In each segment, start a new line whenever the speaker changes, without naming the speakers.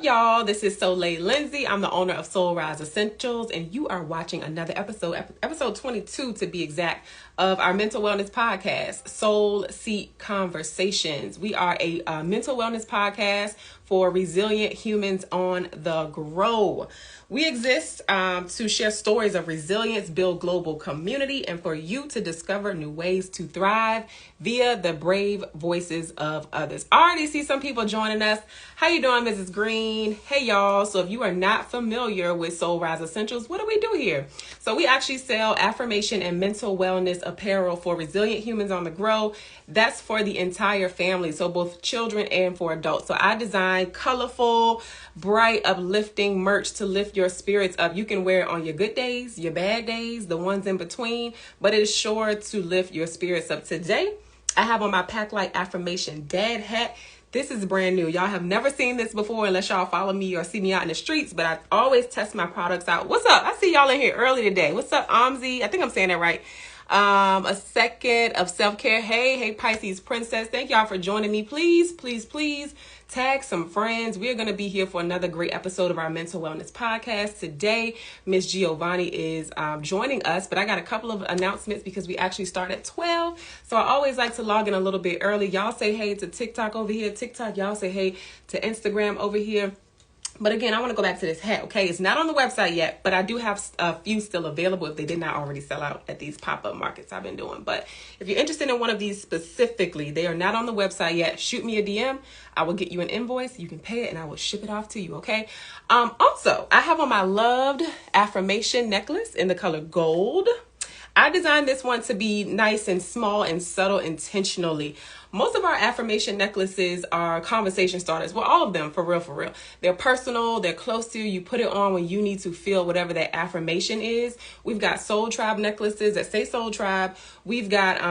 Y'all, this is Soliel Lindsey. I'm the owner of Soul Rise Essentials, and you are watching another episode 22 to be exact, of our mental wellness podcast, Soul Seek Conversations. We are a mental wellness podcast for resilient humans on the grow. We exist to share stories of resilience, build global community, and for you to discover new ways to thrive via the brave voices of others. I already see some people joining us. How you doing, Mrs. Green? Hey, y'all. So if you are not familiar with Soul Rise Essentials, what do we do here? So we actually sell affirmation and mental wellness apparel for resilient humans on the grow. That's for the entire family, so both children and for adults. So I designed colorful, bright, uplifting merch to lift your spirits up. You can wear it on your good days, your bad days, the ones in between, but it is sure to lift your spirits up. Today, I have on my Pack Light Affirmation Dad hat. This is brand new. Y'all have never seen this before unless y'all follow me or see me out in the streets, but I always test my products out. What's up? I see y'all in here early today. What's up, Amzi? I think I'm saying that right. A second of self-care. Hey, Pisces Princess. Thank y'all for joining me. Please tag some friends. We are going to be here for another great episode of our mental wellness podcast. Today, Miss Giovonni is joining us, but I got a couple of announcements because we actually start at 12. So I always like to log in a little bit early. Y'all say hey to TikTok over here. TikTok, y'all say hey to Instagram over here. But again, I want to go back to this hat, okay? It's not on the website yet, but I do have a few still available if they did not already sell out at these pop-up markets I've been doing. But if you're interested in one of these specifically, they are not on the website yet. Shoot me a DM. I will get you an invoice. You can pay it, and I will ship it off to you, okay? Also, I have on my loved affirmation necklace in the color gold. I designed this one to be nice and small and subtle intentionally. Most of our affirmation necklaces are conversation starters. Well, all of them, for real. They're personal. They're close to you. You put it on when you need to feel whatever that affirmation is. We've got Soul Tribe necklaces that say Soul Tribe. We've got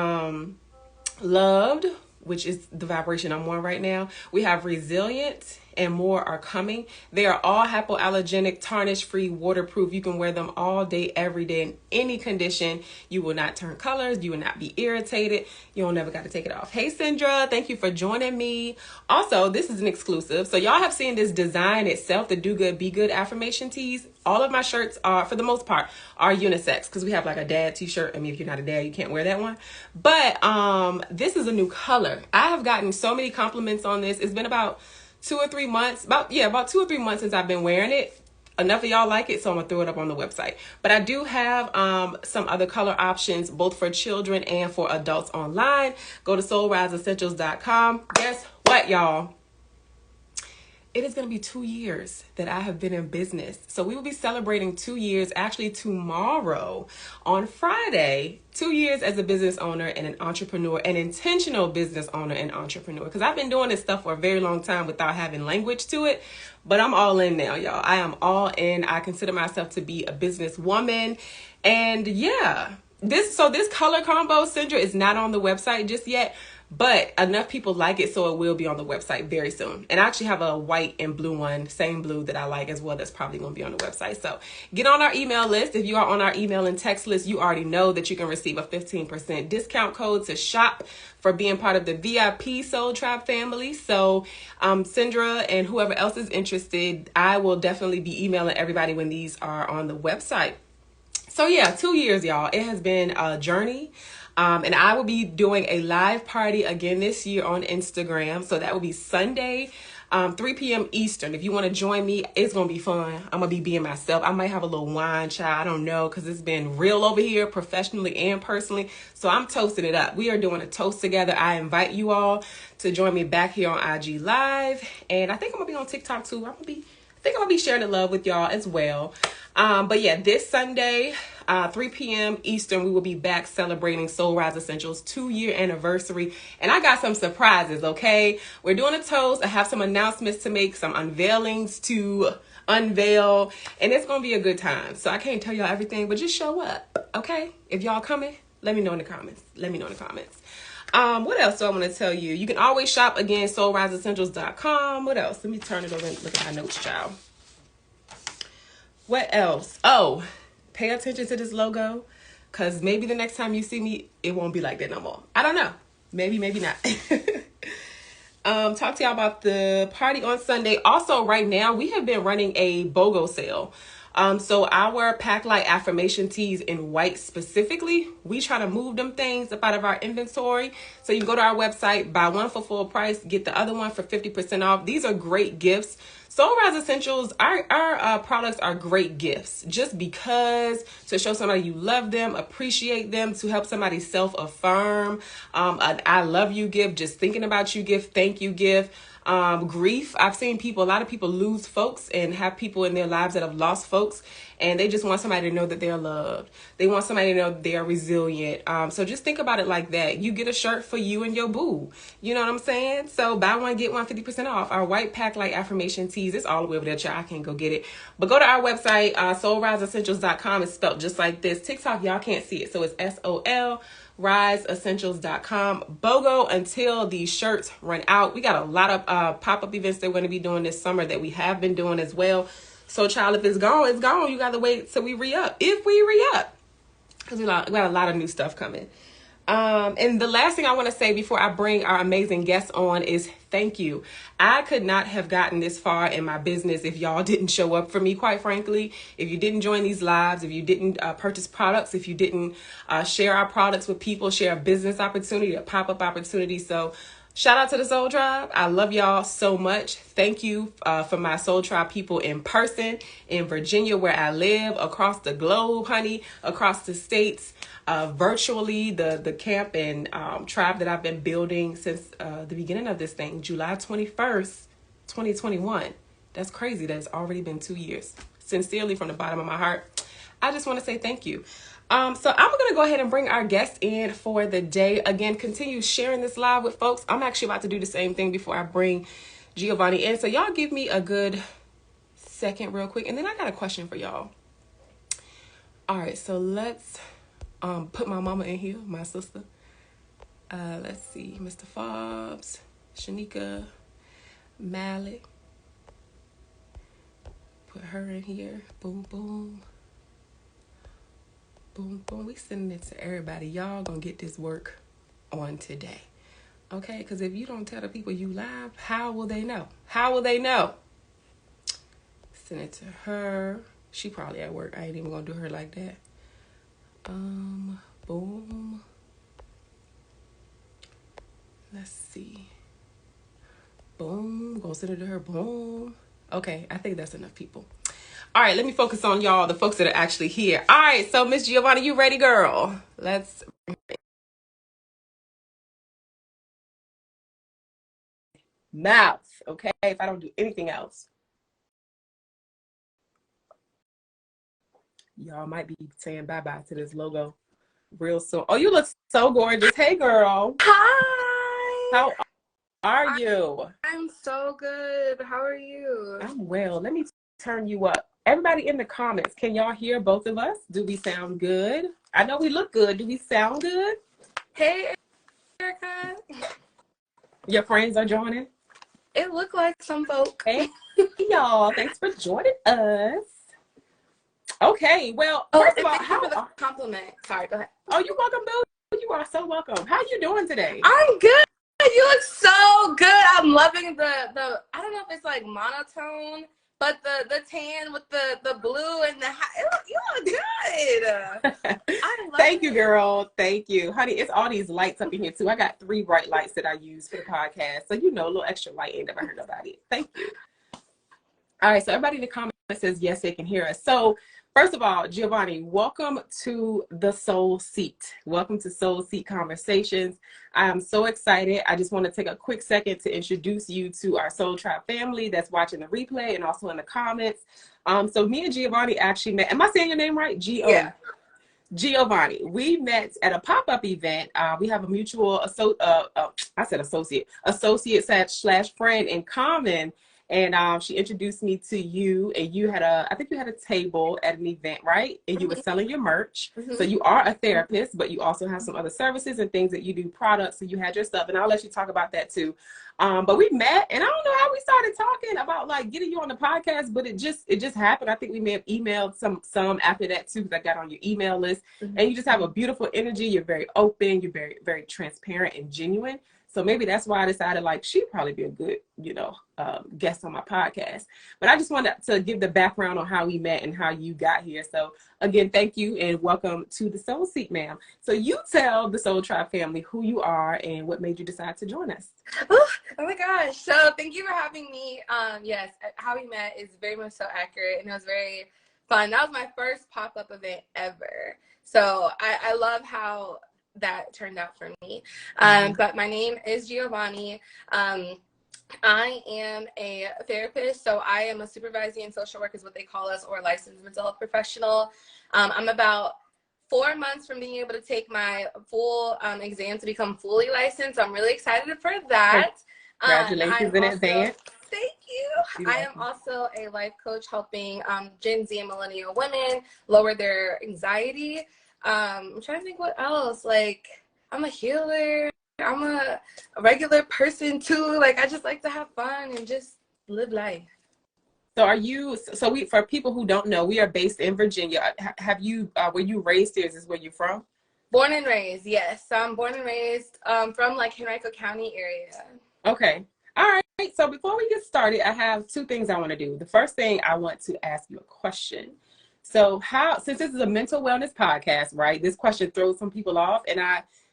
loved, which is the vibration I'm on right now. We have resilient, and more are coming. They are all hypoallergenic, tarnish-free, waterproof. You can wear them all day, every day, in any condition. You will not turn colors. You will not be irritated. You don't never got to take it off. Hey, Sandra, thank you for joining me. Also, this is an exclusive. So y'all have seen this design itself, the Do Good, Be Good affirmation tees. All of my shirts are, for the most part, are unisex because we have like a dad t-shirt. I mean, if you're not a dad, you can't wear that one. But this is a new color. I have gotten so many compliments on this. It's been about 2 or 3 months, about 2 or 3 months since I've been wearing it. Enough of y'all like it, so I'm gonna throw it up on the website. But I do have some other color options, both for children and for adults online. Go to soulriseessentials.com. Guess what, y'all? It is going to be 2 years that I have been in business. So we will be celebrating 2 years, actually tomorrow on Friday, 2 years as a business owner and an entrepreneur, an intentional business owner and entrepreneur. Because I've been doing this stuff for a very long time without having language to it. But I'm all in now, y'all. I am all in. I consider myself to be a businesswoman. And yeah, this color combo, Sandra, is not on the website just yet. But enough people like it, so it will be on the website very soon. And I actually have a white and blue one, same blue that I like as well. That's probably going to be on the website. So get on our email list. If you are on our email and text list, you already know that you can receive a 15% discount code to shop for being part of the VIP Soul Tribe family. So Sandra and whoever else is interested, I will definitely be emailing everybody when these are on the website. So yeah, 2 years, y'all. It has been a journey. And I will be doing a live party again this year on Instagram. So that will be Sunday, 3 p.m. Eastern. If you want to join me, it's going to be fun. I'm going to be being myself. I might have a little wine, child. I don't know, because it's been real over here professionally and personally. So I'm toasting it up. We are doing a toast together. I invite you all to join me back here on IG Live. And I think I'm going to be on TikTok too. I think I'm going to be sharing the love with y'all as well. But yeah, this Sunday, 3 p.m. Eastern, we will be back celebrating Soul Rise Essentials 2-year anniversary. And I got some surprises, okay? We're doing a toast. I have some announcements to make, some unveilings to unveil, and it's going to be a good time. So I can't tell y'all everything, but just show up, okay? If y'all coming, let me know in the comments. What else do I want to tell you? You can always shop again, soulriseessentials.com. What else? Let me turn it over and look at my notes, child. What else? Oh, pay attention to this logo, because maybe the next time you see me, it won't be like that no more. I don't know. Maybe not. Talk to y'all about the party on Sunday. Also, right now, we have been running a BOGO sale. So our Pack Light affirmation tees in white specifically, we try to move them things up out of our inventory. So you can go to our website, buy one for full price, get the other one for 50% off. These are great gifts. Soul Rise Essentials, our products are great gifts just because to show somebody you love them, appreciate them, to help somebody self-affirm, an I love you gift, just thinking about you gift, thank you gift. Grief. I've seen a lot of people lose folks and have people in their lives that have lost folks, and they just want somebody to know that they're loved. They want somebody to know that they are resilient. So just think about it like that. You get a shirt for you and your boo. You know what I'm saying? So buy one, get one 50% off. Our white Pack Light affirmation tees. It's all the way over there, child. I can't go get it. But go to our website, soulriseessentials.com. It's spelled just like this. TikTok, y'all can't see it. So it's SOL riseessentials.com. BOGO until these shirts run out. We got a lot of pop-up events that we're going to be doing this summer that we have been doing as well. So child, if it's gone, it's gone. You got to wait till we re-up. If we re-up. Because we got a lot of new stuff coming. And the last thing I want to say before I bring our amazing guests on is thank you. I could not have gotten this far in my business if y'all didn't show up for me, quite frankly. If you didn't join these lives, if you didn't purchase products, if you didn't share our products with people, share a business opportunity, a pop-up opportunity. So shout out to the Soul Tribe. I love y'all so much. Thank you for my Soul Tribe people in person, in Virginia, where I live, across the globe, honey, across the states. Virtually, the camp and tribe that I've been building since the beginning of this thing, July 21st, 2021. That's crazy. That's already been 2 years. Sincerely, from the bottom of my heart, I just want to say thank you. So I'm going to go ahead and bring our guest in for the day. Again, continue sharing this live with folks. I'm actually about to do the same thing before I bring Giovonni in. So y'all give me a good second real quick. And then I got a question for y'all. All right, so let's put my mama in here, my sister. Let's see, Mr. Fobbs, Shanika, Malik. Put her in here. Boom, boom. Boom, boom. We sending it to everybody. Y'all gonna get this work on today. Okay? Because if you don't tell the people you live, how will they know? How will they know? Send it to her. She probably at work. I ain't even gonna do her like that. Boom. Let's see. Boom. Gonna send it to her. Boom. Okay, I think that's enough people. All right, let me focus on y'all, the folks that are actually here. All right, so Miss Giovonni, you ready, girl? Let's mouth, okay? If I don't do anything else. Y'all might be saying bye-bye to this logo real soon. Oh, you look so gorgeous. Hey, girl.
Hi.
How are you?
I'm so good. How are you?
I'm well. Let me turn you up. Everybody in the comments, can y'all hear both of us? Do we sound good? I know we look good. Do we sound good?
Hey, Erica.
Your friends are joining?
It looked like some folk.
Hey, y'all. Thanks for joining us. Okay, well,
Oh,
first of all,
thank you for the compliment. Sorry, go ahead.
Oh, you're welcome, boo. You are so welcome. How you doing today?
I'm good. You look so good. I'm loving the I don't know if it's like monotone, but the tan with the blue and you look good. I love
Thank you, girl. Thank you. Honey, it's all these lights up in here too. I got 3 bright lights that I use for the podcast. So a little extra light ain't never hurt nobody. Thank you. All right, so everybody in the comments says yes, they can hear us. So first of all, Giovonni, welcome to the Soul Seat. Welcome to Soul Seat Conversations. I am so excited. I just want to take a quick second to introduce you to our Soul Tribe family that's watching the replay and also in the comments. So me and Giovonni actually met. Am I saying your name right?
Yeah.
Giovonni. We met at a pop-up event. We have a mutual associate / friend in common. And she introduced me to you, and you had I think you had a table at an event, right? And you were selling your merch.
Mm-hmm.
So you are a therapist, but you also have some other services and things that you do, products, so you had your stuff, and I'll let you talk about that too. But we met, and I don't know how we started talking about like getting you on the podcast, but it just happened. I think we may have emailed some after that too, because I got on your email list. Mm-hmm. And you just have a beautiful energy. You're very open. You're very, very transparent and genuine. So maybe that's why I decided like she'd probably be a good, guest on my podcast. But I just wanted to give the background on how we met and how you got here. So again, thank you and welcome to the Soul Seat, ma'am. So you tell the Soul Tribe family who you are and what made you decide to join us.
Oh my gosh. So thank you for having me. Yes, how we met is very much so accurate, and it was very fun. That was my first pop-up event ever. So I love how that turned out for me. But my name is Giovonni. I am a therapist, so I am a supervising and social worker is what they call us, or a licensed mental health professional. I'm about 4 months from being able to take my full exam to become fully licensed. So I'm really excited for that.
Congratulations in advance.
Thank you. I am also a life coach helping Gen Z and millennial women lower their anxiety. I'm trying to think what else. Like, I'm a healer. I'm a regular person too. Like, I just like to have fun and just live life.
So for people who don't know, we are based in Virginia. Were you raised here? Is this where you're from?
Born and raised, yes. So I'm born and raised from like Henrico County area.
Okay. All right. So before we get started, I have two things I want to do. The first thing, I want to ask you a question. So since this is a mental wellness podcast, right, this question throws some people off, and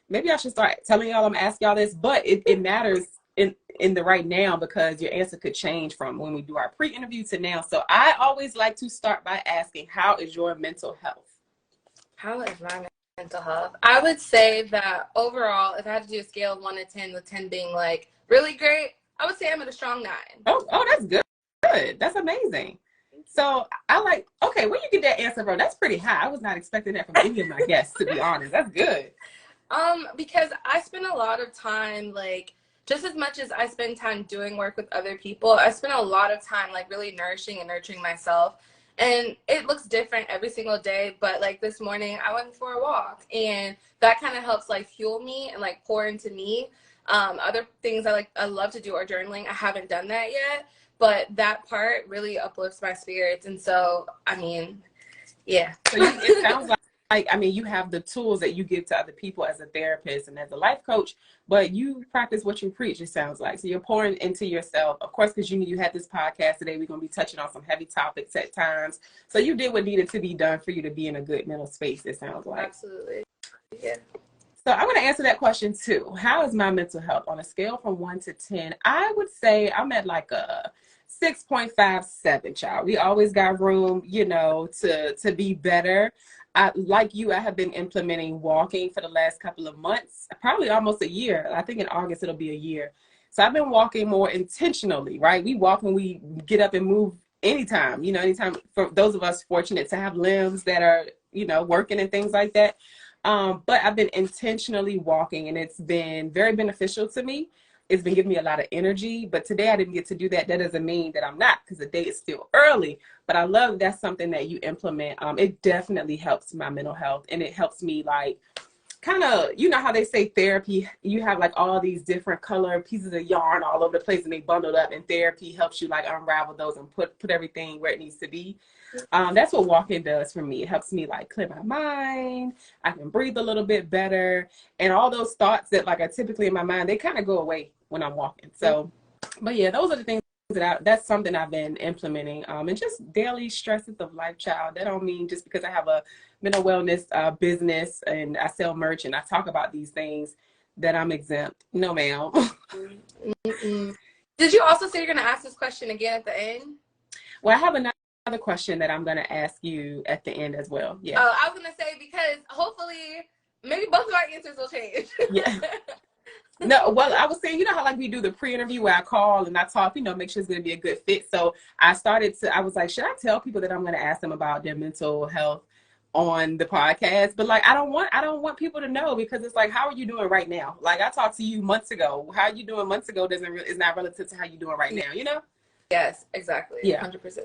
maybe I should start telling y'all I'm asking y'all this, but it matters in the right now, because your answer could change from when we do our pre-interview to now. So I always like to start by asking, how is your mental health?
How is my mental health? I would say that overall, if I had to do a scale of 1 to 10, with 10 being like really great, I would say I'm at a strong 9.
Oh, that's good. That's amazing. So okay, where you get that answer from? That's pretty high. I was not expecting that from any of my guests, to be honest. That's good.
Because I spend a lot of time, like, just as much as I spend time doing work with other people, I spend a lot of time like really nourishing and nurturing myself. And it looks different every single day, but like this morning I went for a walk, and that kind of helps like fuel me and like pour into me. Other things I love to do are journaling. I haven't done that yet, but that part really uplifts my spirits. And so, I mean, yeah.
So it sounds you have the tools that you give to other people as a therapist and as a life coach, but you practice what you preach, it sounds like. So you're pouring into yourself, of course, because you had this podcast today. We're going to be touching on some heavy topics at times. So you did what needed to be done for you to be in a good mental space, it sounds like.
Absolutely. Yeah.
So I'm going to answer that question too. How is my mental health? On a scale from 1 to 10, I would say I'm at like a 6.57, child. We always got room, to be better. Like you, I have been implementing walking for the last couple of months, probably almost a year. I think in August it'll be a year. So I've been walking more intentionally, right? We walk when we get up and move anytime, anytime, for those of us fortunate to have limbs that are, working and things like that. But I've been intentionally walking, and it's been very beneficial to me. It's been giving me a lot of energy, but today I didn't get to do that. That doesn't mean that I'm not, because the day is still early, but I love that's something that you implement. It definitely helps my mental health, and it helps me like kind of, how they say therapy, you have like all these different color pieces of yarn all over the place, and they bundled up, and therapy helps you like unravel those and put everything where it needs to be. That's what walking does for me. It helps me like clear my mind. I can breathe a little bit better, and all those thoughts that like are typically in my mind, they kind of go away when I'm walking. So, but yeah, those are the things that's something I've been implementing. And just daily stresses of life, child. That don't mean just because I have a mental wellness business and I sell merch and I talk about these things that I'm exempt. No, ma'am.
Did you also say you're going to ask this question again at the end?
Well, I have another question that I'm going to ask you at the end as well. Yeah.
Oh, I was going to say, because hopefully maybe both of our answers will change.
Yeah. No, well, I was saying, how like we do the pre-interview where I call and I talk, make sure it's going to be a good fit. So I was like, should I tell people that I'm going to ask them about their mental health on the podcast? But like, I don't want people to know, because it's like, how are you doing right now? Like, I talked to you months ago. How you doing months ago is not relative to how you doing right now,
Yes, exactly.
Yeah.
100%.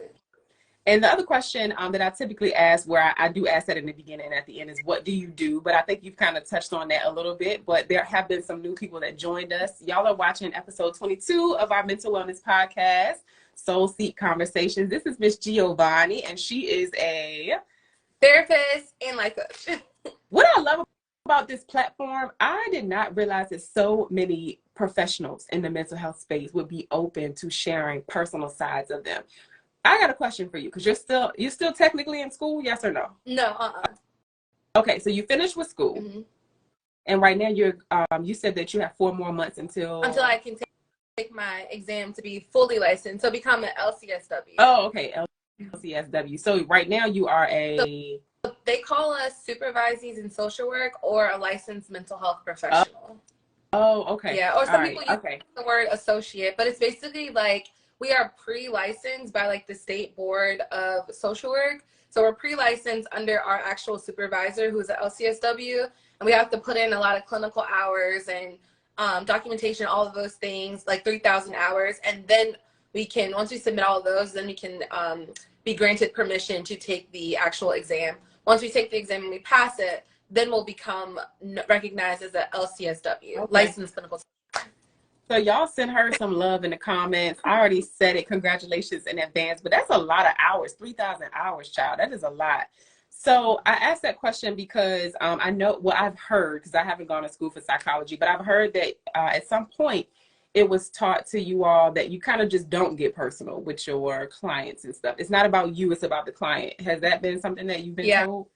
And the other question that I typically ask, where I do ask that in the beginning and at the end, is what do you do? But I think you've kind of touched on that a little bit, but there have been some new people that joined us. Y'all are watching episode 22 of our mental wellness podcast, Soul Seat Conversations. This is Miss Giovonni, and she is a
therapist and life coach.
What I love about this platform, I did not realize that so many professionals in the mental health space would be open to sharing personal sides of them. I got a question for you, because you're still technically in school, yes or no?
No,
Okay, so you finished with school, and right now you're you said that you have 4 more months until
I can take my exam to be fully licensed, so become an LCSW.
Oh, okay, LCSW. So right now you are a
They call us supervisees in social work or a licensed mental health professional.
Oh, okay.
Yeah, or some people use
okay.
the word associate, but it's basically like we are pre-licensed by like the state board of social work. So we're pre-licensed under our actual supervisor, who's an LCSW, and we have to put in a lot of clinical hours and documentation, all of those things, like 3,000 hours, and then we can, once we submit all of those, then we can be granted permission to take the actual exam. Once we take the exam and we pass it, then we'll become recognized as a LCSW, licensed clinical.
So y'all send her some love in the comments. I already said it. Congratulations in advance. But that's a lot of hours, 3,000 hours, child. That is a lot. So I asked that question because I know, well, I've heard, because I haven't gone to school for psychology, but I've heard that at some point it was taught to you all that you kind of just don't get personal with your clients and stuff. It's not about you, it's about the client. Has that been something that you've been told?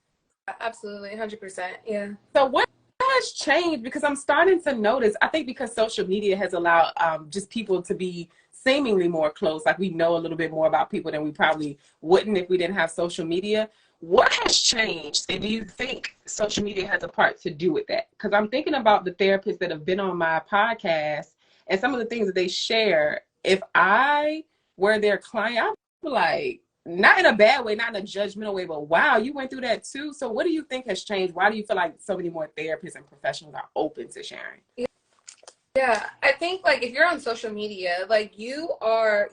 Absolutely, 100%. Yeah.
So what has changed? Because I'm starting to notice, I think because social media has allowed just people to be seemingly more close, like we know a little bit more about people than we probably wouldn't if we didn't have social media. What has changed, and do you think social media has a part to do with that? Because I'm thinking about the therapists that have been on my podcast and some of the things that they share. If I were their client, I'd be like, not in a bad way, not in a judgmental way, but wow, you went through that too. So what do you think has changed? Why do you feel like so many more therapists and professionals are open to sharing?
Yeah, I think like if you're on social media, like you are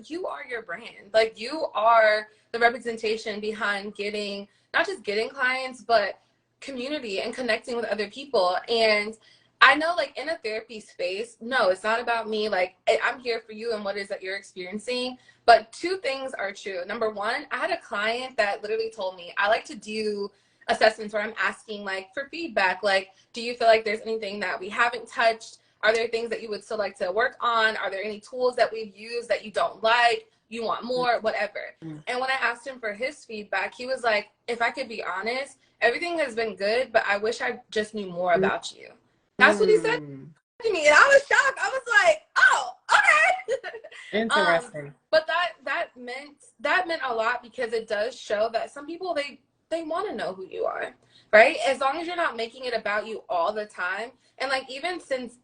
your brand. Like you are the representation behind getting, not just getting clients, but community and connecting with other people. And I know like in a therapy space, no, it's not about me. Like I'm here for you and what it is that you're experiencing. But 2 things are true. Number 1, I had a client that literally told me, I like to do assessments where I'm asking like for feedback. Like, do you feel like there's anything that we haven't touched? Are there things that you would still like to work on? Are there any tools that we've used that you don't like? You want more, whatever. And when I asked him for his feedback, he was like, if I could be honest, everything has been good, but I wish I just knew more about you. That's what he said to me. And I was shocked. I was like, oh, okay.
Interesting.
But that meant a lot, because it does show that some people, they want to know who you are, right? As long as you're not making it about you all the time. And like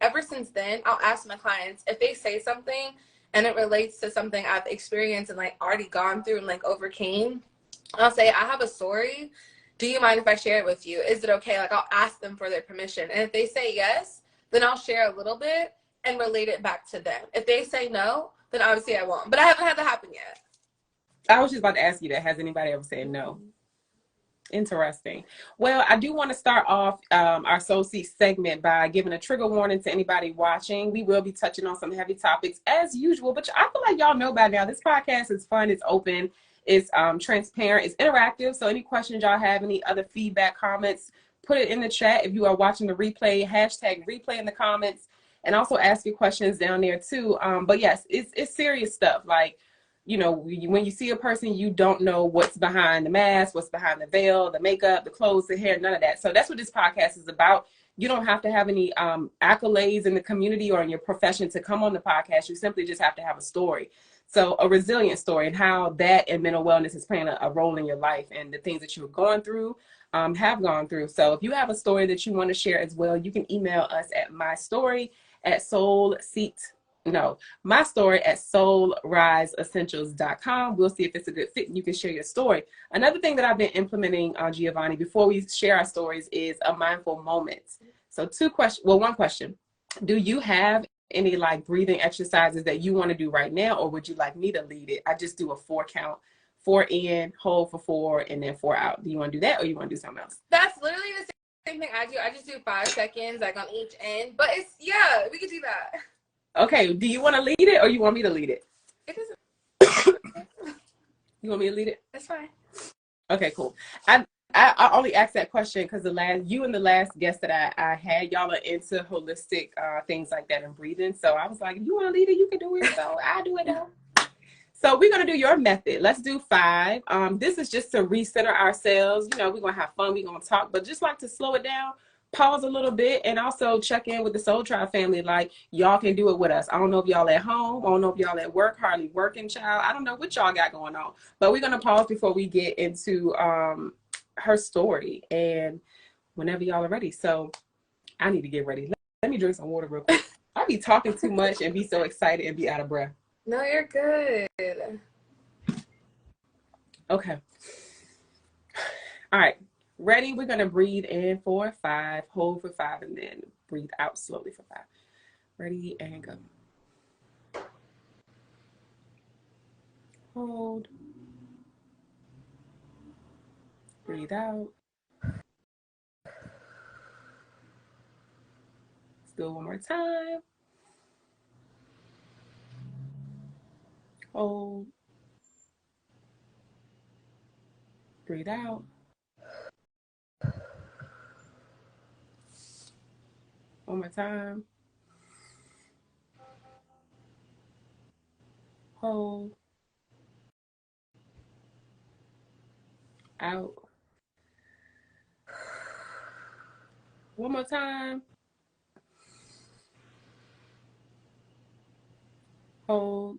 ever since then, I'll ask my clients if they say something and it relates to something I've experienced and like already gone through and like overcame. I'll say, I have a story. Do you mind if I share it with you? Is it okay? Like I'll ask them for their permission. And if they say yes, then I'll share a little bit and relate it back to them. If they say no, then obviously I won't. But I haven't had that happen yet.
I was just about to ask you that. Has anybody ever said no? Interesting. Well, I do want to start off our Soul Seek segment by giving a trigger warning to anybody watching. We will be touching on some heavy topics as usual, but I feel like y'all know by now, this podcast is fun, it's open, it's transparent, it's interactive. So any questions y'all have, any other feedback, comments, put it in the chat. If you are watching the replay, hashtag replay in the comments, and also ask your questions down there too. But yes, it's serious stuff. Like, you know, when you see a person, you don't know what's behind the mask, what's behind the veil, the makeup, the clothes, the hair, none of that. So that's what this podcast is about. You don't have to have any accolades in the community or in your profession to come on the podcast. You simply just have to have a story. So a resilient story, and how that and mental wellness is playing a role in your life and the things that you're going through, have gone through. So if you have a story that you want to share as well, you can email us at soulriseessentials.com. We'll see if it's a good fit and you can share your story. Another thing that I've been implementing, Giovonni, before we share our stories, is a mindful moment. So one question. Do you have any like breathing exercises that you want to do right now, or would you like me to lead it? I just do a 4 count, 4 in, hold for 4, and then 4 out. Do you want to do that, or you want to do something else?
That's literally the same thing I do. I just do 5 seconds like on each end, but it's, yeah, we could do that.
Okay, do you want to lead it or you want me to lead it?
It doesn't.
You want me to lead it?
That's fine.
Okay, cool. I only asked that question because you and the last guest that I had, y'all are into holistic things like that and breathing. So I was like, if you want to lead it, you can do it. So I do it now. So we're going to do your method. Let's do 5. This is just to recenter ourselves. You know, we're going to have fun. We're going to talk, but just like to slow it down, pause a little bit, and also check in with the Soul Tribe family. Like, y'all can do it with us. I don't know if y'all at home. I don't know if y'all at work, hardly working, child. I don't know what y'all got going on. But we're going to pause before we get into her story and whenever y'all are ready. So I need to get ready. Let me drink some water real quick. I be talking too much and be so excited and be out of breath.
No, you're good.
Okay. All right. Ready? We're going to breathe in for 5, hold for 5, and then breathe out slowly for 5. Ready and go. Hold. Breathe out. Let's do it one more time. Hold. Breathe out. One more time. Hold. Out. One more time. Hold.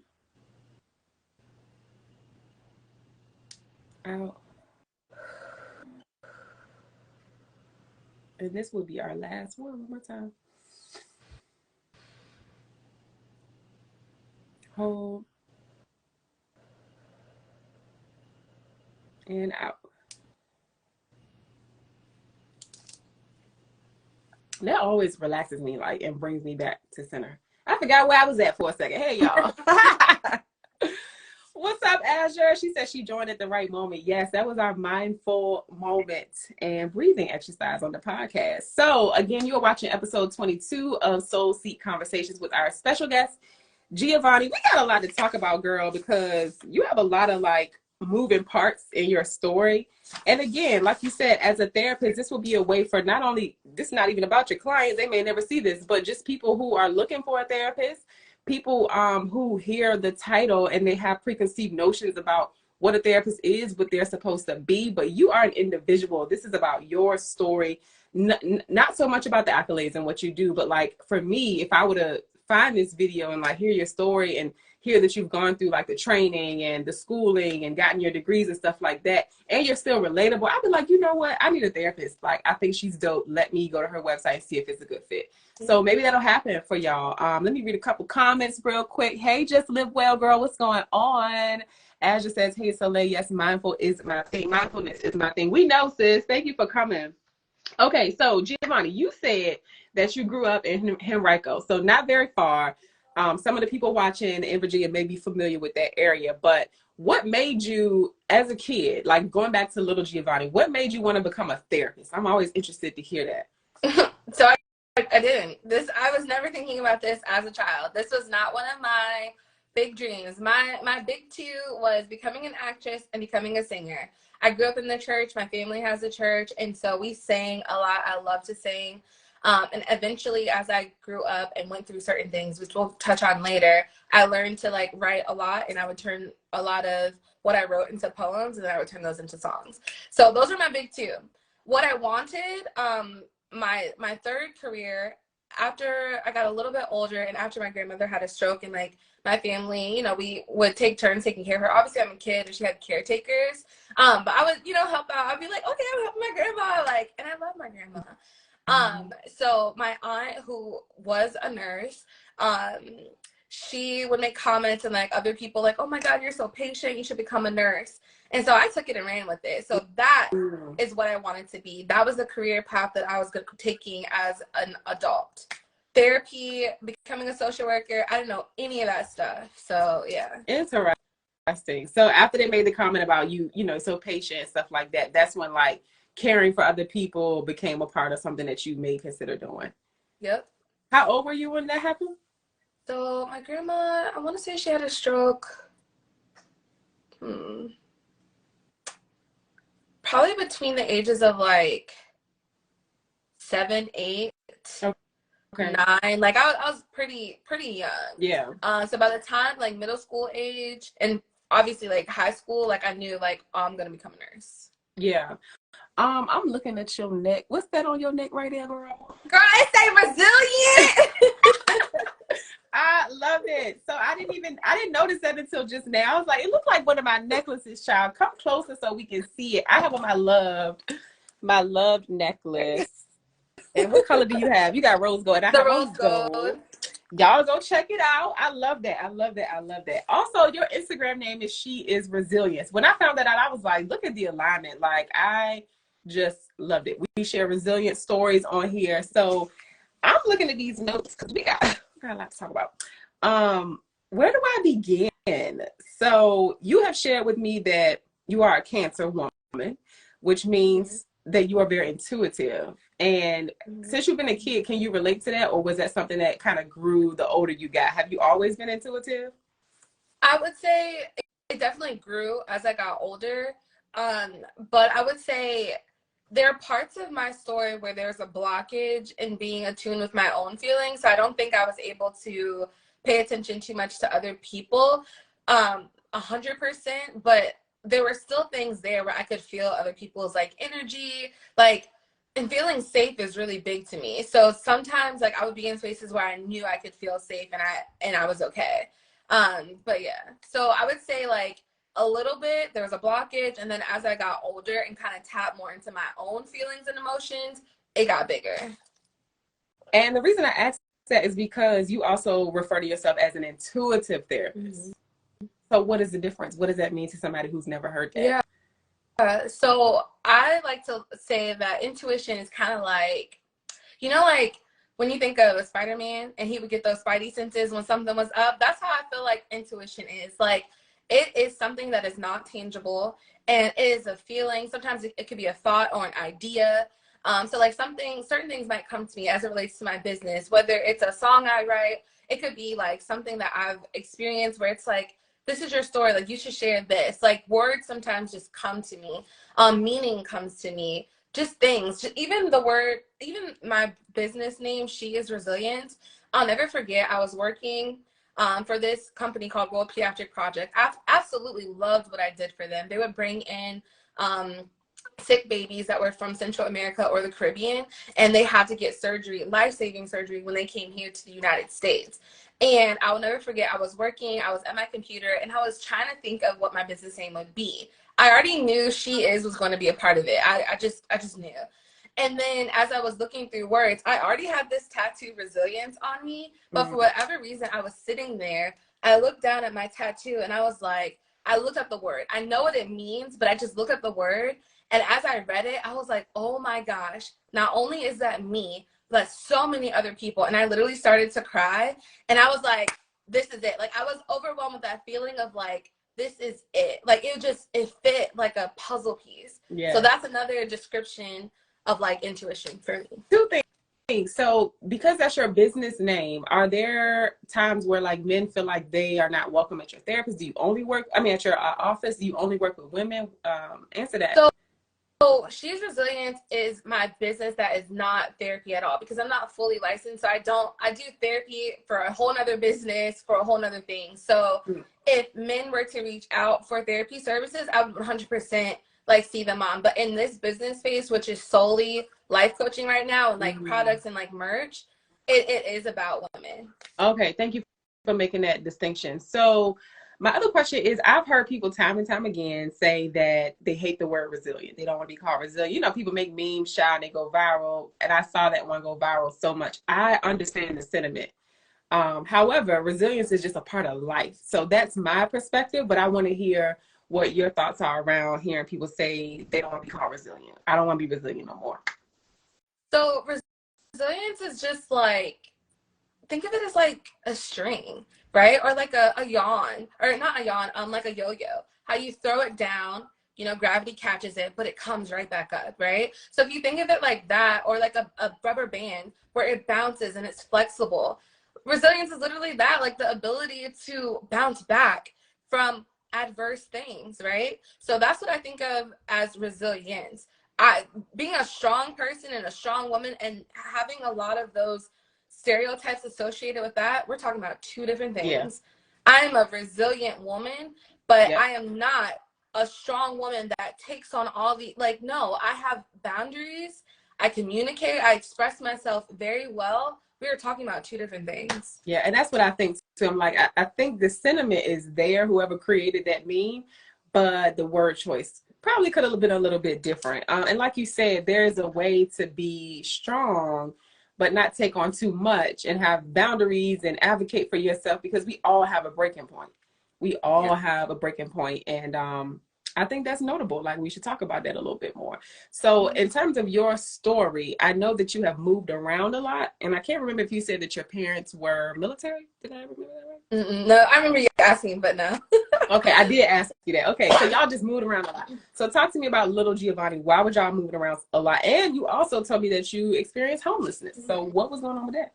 Out. And this will be our last one. One more time. Hold. And out. That always relaxes me, like, and brings me back to center. I forgot where I was at for a second. Hey, y'all. What's up, Azure? She said she joined at the right moment. Yes, that was our mindful moment and breathing exercise on the podcast. So again, you are watching episode 22 of Soul Seek Conversations with our special guest, Giovonni. We got a lot to talk about, girl, because you have a lot of like moving parts in your story. And again, like you said, as a therapist, this will be a way for not only, this is not even about your clients, they may never see this, but just people who are looking for a therapist, people who hear the title and they have preconceived notions about what a therapist is, what they're supposed to be, but you are an individual. This is about your story, not so much about the accolades and what you do, but like for me, if I were to find this video and like hear your story and hear that you've gone through like the training and the schooling and gotten your degrees and stuff like that, and you're still relatable, I'd be like, you know what? I need a therapist. Like, I think she's dope. Let me go to her website and see if it's a good fit. So maybe that'll happen for y'all. Let me read a couple comments real quick. Hey, Just Live Well, girl. What's going on? Azure says, hey, Soleil, yes, mindful is my thing. Mindfulness is my thing. We know, sis. Thank you for coming. Okay, so Giovonni, you said that you grew up in Henrico, so not very far. Some of the people watching in Virginia may be familiar with that area, but what made you, as a kid, like going back to little Giovonni, what made you want to become a therapist? I'm always interested to hear that.
So I didn't. I was never thinking about this as a child. This was not one of my big dreams. My big 2 was becoming an actress and becoming a singer. I grew up in the church. My family has a church, and so we sang a lot. I love to sing. And eventually, as I grew up and went through certain things, which we'll touch on later, I learned to like write a lot, and I would turn a lot of what I wrote into poems, and then I would turn those into songs. So those are my big 2. What I wanted, my third career, after I got a little bit older and after my grandmother had a stroke, and like my family, you know, we would take turns taking care of her. Obviously, I'm a kid and she had caretakers. But I would, you know, help out. I'd be like, okay, I'm helping my grandma, like, and I love my grandma. So my aunt, who was a nurse, she would make comments, and like other people like, oh my God, you're so patient, you should become a nurse. And so I took it and ran with it. So that is what I wanted to be. That was the career path that I was taking as an adult. Therapy, becoming a social worker, I didn't know any of that stuff. So yeah.
Interesting. So after they made the comment about you know, so patient and stuff like that, that's when like caring for other people became a part of something that you may consider doing.
Yep.
How old were you when that happened?
So my grandma, I want to say she had a stroke. probably between the ages of like 7, 8,
Okay.
9. Like I was pretty young.
Yeah.
So by the time like middle school age and obviously like high school, like I knew like, oh, I'm gonna become a nurse.
Yeah. I'm looking at your neck. What's that on your neck right there, girl?
Girl, I say resilient.
I love it. So I didn't notice that until just now. I was like, it looked like one of my necklaces, child. Come closer so we can see it. I have on my loved necklace. And what color do you have? You got rose gold. I
The
have
rose
on
gold.
gold. Y'all go check it out. I love that. I love that. I love that. Also, your Instagram name is She Is Resilience. When I found that out, I was like, look at the alignment. Like, I just loved it. We share resilient stories on here. So I'm looking at these notes because we got a lot to talk about. Where do I begin? So you have shared with me that you are a Cancer woman, which means that you are very intuitive. And since you've been a kid, can you relate to that? Or was that something that kind of grew the older you got? Have you always been intuitive?
I would say it definitely grew as I got older. But I would say there are parts of my story where there's a blockage in being attuned with my own feelings. So I don't think I was able to pay attention too much to other people, 100%. But there were still things there where I could feel other people's like energy, like, and feeling safe is really big to me. So sometimes like I would be in spaces where I knew I could feel safe and I was okay. But yeah, so I would say like a little bit, there was a blockage. And then as I got older and kind of tapped more into my own feelings and emotions, it got bigger.
And the reason I asked that is because you also refer to yourself as an intuitive therapist. So what is the difference? What does that mean to somebody who's never heard that?
Yeah. So I like to say that intuition is kind of like, you know, like when you think of a Spider-Man and he would get those spidey senses when something was up, that's how I feel like intuition is. Like it is something that is not tangible and it is a feeling. Sometimes it could be a thought or an idea. So like certain things might come to me as it relates to my business, whether it's a song I write, it could be like something that I've experienced where it's like, this is your story, like you should share this. Like words sometimes just come to me. Meaning comes to me. Just things. Even the word, even my business name, She Is Resilient. I'll never forget. I was working for this company called World Pediatric Project. I absolutely loved what I did for them. They would bring in sick babies that were from Central America or the Caribbean, and they had to get surgery, life-saving surgery, when they came here to the United States. And I will never forget, I was working, I was at my computer, and I was trying to think of what my business name would be. I already knew She Is was going to be a part of it. I just knew. And then as I was looking through words, I already had this tattoo Resilience on me, but for whatever reason, I was sitting there, I looked down at my tattoo, and I was like, I looked up the word. I know what it means, but I just looked up the word, and as I read it, I was like, oh my gosh, not only is that me, but so many other people. And I literally started to cry. And I was like, this is it. Like I was overwhelmed with that feeling of like, this is it. Like it fit like a puzzle piece. Yeah. So that's another description of like intuition for me.
Two things. So because that's your business name, are there times where like men feel like they are not welcome at your therapist? Do you only work, at your office, do you only work with women? Answer that.
So She Is Resilient is my business that is not therapy at all because I'm not fully licensed. So I do therapy for a whole nother business, for a whole nother thing. So if men were to reach out for therapy services, I would 100% like see them on. But in this business space, which is solely life coaching right now and like products and like merch, it is about women.
Okay. Thank you for making that distinction. So my other question is, I've heard people time and time again say that they hate the word resilient. They don't want to be called resilient. You know, people make memes, shy, and they go viral. And I saw that one go viral so much. I understand the sentiment. However, resilience is just a part of life. So that's my perspective, but I want to hear what your thoughts are around hearing people say they don't want to be called resilient. I don't want to be resilient no more.
So resilience is just like, think of it as like a string, right? Or like a yawn, or not a yawn, like a yo-yo. How you throw it down, you know, gravity catches it, but it comes right back up, right? So if you think of it like that, or like a rubber band where it bounces and it's flexible, resilience is literally that, like the ability to bounce back from adverse things, right? So that's what I think of as resilience. Being a strong person and a strong woman and having a lot of those stereotypes associated with that, we're talking about two different things. I'm a resilient woman, but I am not a strong woman that takes on all the, like, no, I have boundaries. I communicate. I express myself very well. We are talking about two different things.
Yeah, and that's what I think too. I'm like, I think the sentiment is there, whoever created that meme, but the word choice probably could have been a little bit different. And like you said, there is a way to be strong, but not take on too much and have boundaries and advocate for yourself, because we all have a breaking point. We all have a breaking point. And I think that's notable. Like, we should talk about that a little bit more. So in terms of your story, I know that you have moved around a lot, and I can't remember if you said that your parents were military. Did I remember that right?
No, I remember you asking, but no.
Okay, I did ask you that. Okay, so y'all just moved around a lot. So talk to me about little Giovonni. Why would y'all moving around a lot? And you also told me that you experienced homelessness. So what was going on with that?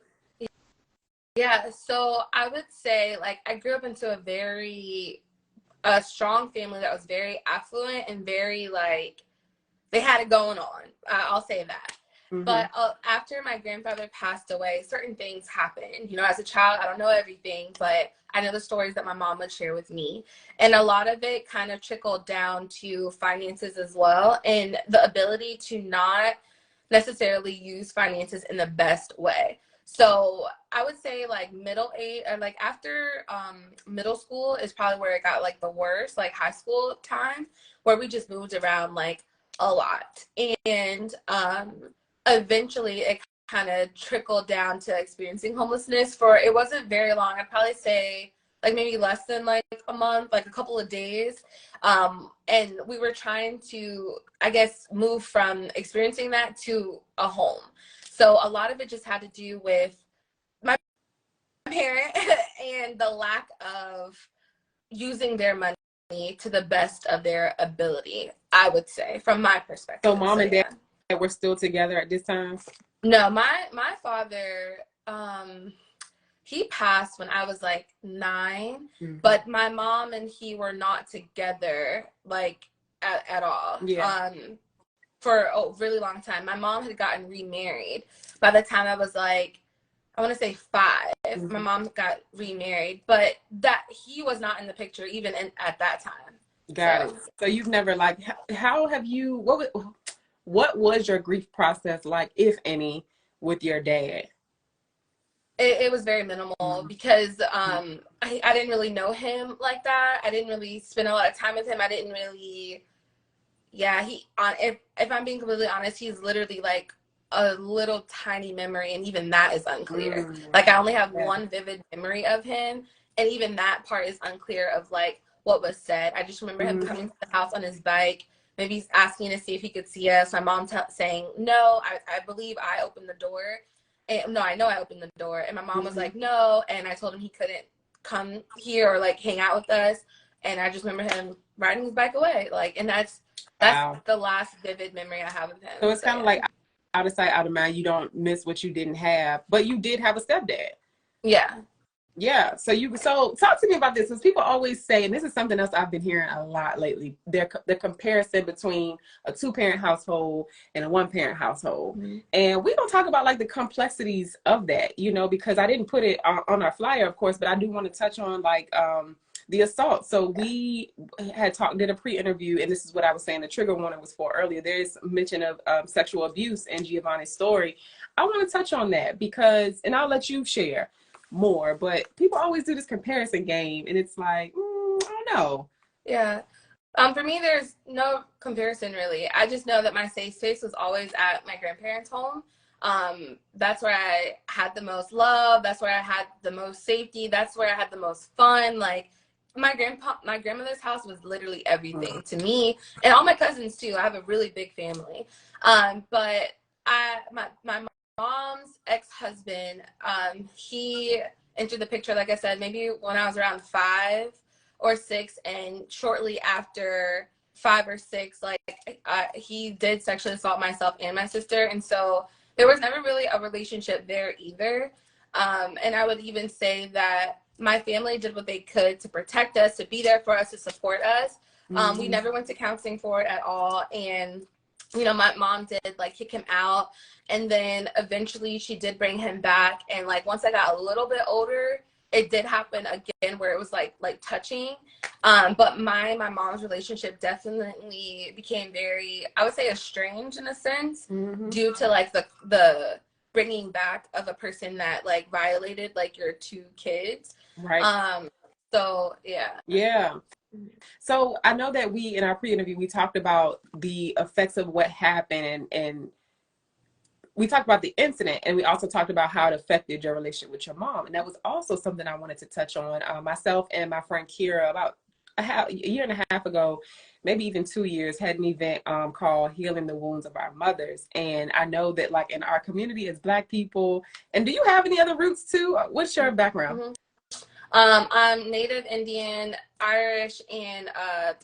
Yeah, so I would say, like, I grew up into a strong family that was very affluent and very, like, they had it going on. I'll say that. Mm-hmm. But after my grandfather passed away, certain things happened. You know, as a child, I don't know everything, but I know the stories that my mom would share with me. And a lot of it kind of trickled down to finances as well, and the ability to not necessarily use finances in the best way. So I would say, like, middle age, or like after middle school is probably where it got, like, the worst, like high school time, where we just moved around, like, a lot. And eventually it kind of trickled down to experiencing homelessness for, it wasn't very long. I'd probably say, like, maybe less than, like, a month, like a couple of days. And we were trying to, I guess, move from experiencing that to a home. So a lot of it just had to do with my parent and the lack of using their money to the best of their ability, I would say, from my perspective.
So mom and dad were still together at this time?
No, my father, he passed when I was, like, 9, but my mom and he were not together, like, at all. For a really long time. My mom had gotten remarried by the time I was, like, I want to say 5. My mom got remarried, but that he was not in the picture even at that time.
Got it. So you've never, like, how have you, what was your grief process like, if any, with your dad?
It was very minimal because I didn't really know him like that. I didn't really spend a lot of time with him. I didn't really, if I'm being completely honest, he's literally, like, a little tiny memory, and even that is unclear. Like, I only have one vivid memory of him, and even that part is unclear of, like, what was said. I just remember him coming to the house on his bike, maybe he's asking to see if he could see us. My mom saying, no, I believe I opened the door. And no, I know I opened the door. And my mom was like, no. And I told him he couldn't come here or, like, hang out with us. And I just remember him riding his bike away. Like, and that's the last vivid memory I have of him.
So it's kind of like out of sight, out of mind. You don't miss what you didn't have, but you did have a stepdad. Yeah. So talk to me about this, because people always say, and this is something else I've been hearing a lot lately, the comparison between a 2-parent household and a 1-parent household. And we don't talk about, like, the complexities of that, you know, because I didn't put it on our flyer, of course, but I do want to touch on, like, the assault. So we did a pre-interview, and this is what I was saying, the trigger warning was for earlier. There's mention of sexual abuse in Giovonni's story. I want to touch on that because, and I'll let you share more, but people always do this comparison game, and it's like, I don't know.
Yeah. For me, there's no comparison, really. I just know that my safe space was always at my grandparents' home. That's where I had the most love. That's where I had the most safety. That's where I had the most fun. Like, my grandmother's house was literally everything to me, and all my cousins too. I have a really big family. But my mom's ex-husband, he entered the picture, like I said, maybe when I was around 5 or 6, and shortly after 5 or 6, like, he did sexually assault myself and my sister, and so there was never really a relationship there either. And I would even say that my family did what they could to protect us, to be there for us, to support us. We never went to counseling for it at all. And, you know, my mom did like kick him out. And then eventually she did bring him back. And like, once I got a little bit older, it did happen again where it was like touching. But my mom's relationship definitely became very, I would say, estranged in a sense, due to like the bringing back of a person that like violated like your two kids.
Right.
So yeah.
Yeah. So I know that we, in our pre-interview, we talked about the effects of what happened, and we talked about the incident, and we also talked about how it affected your relationship with your mom. And that was also something I wanted to touch on. Myself and my friend Kira, about a year and a half ago, maybe even 2 years, had an event called Healing the Wounds of Our Mothers. And I know that like in our community as Black people, and do you have any other roots too? What's your background?
I'm Native Indian, Irish, and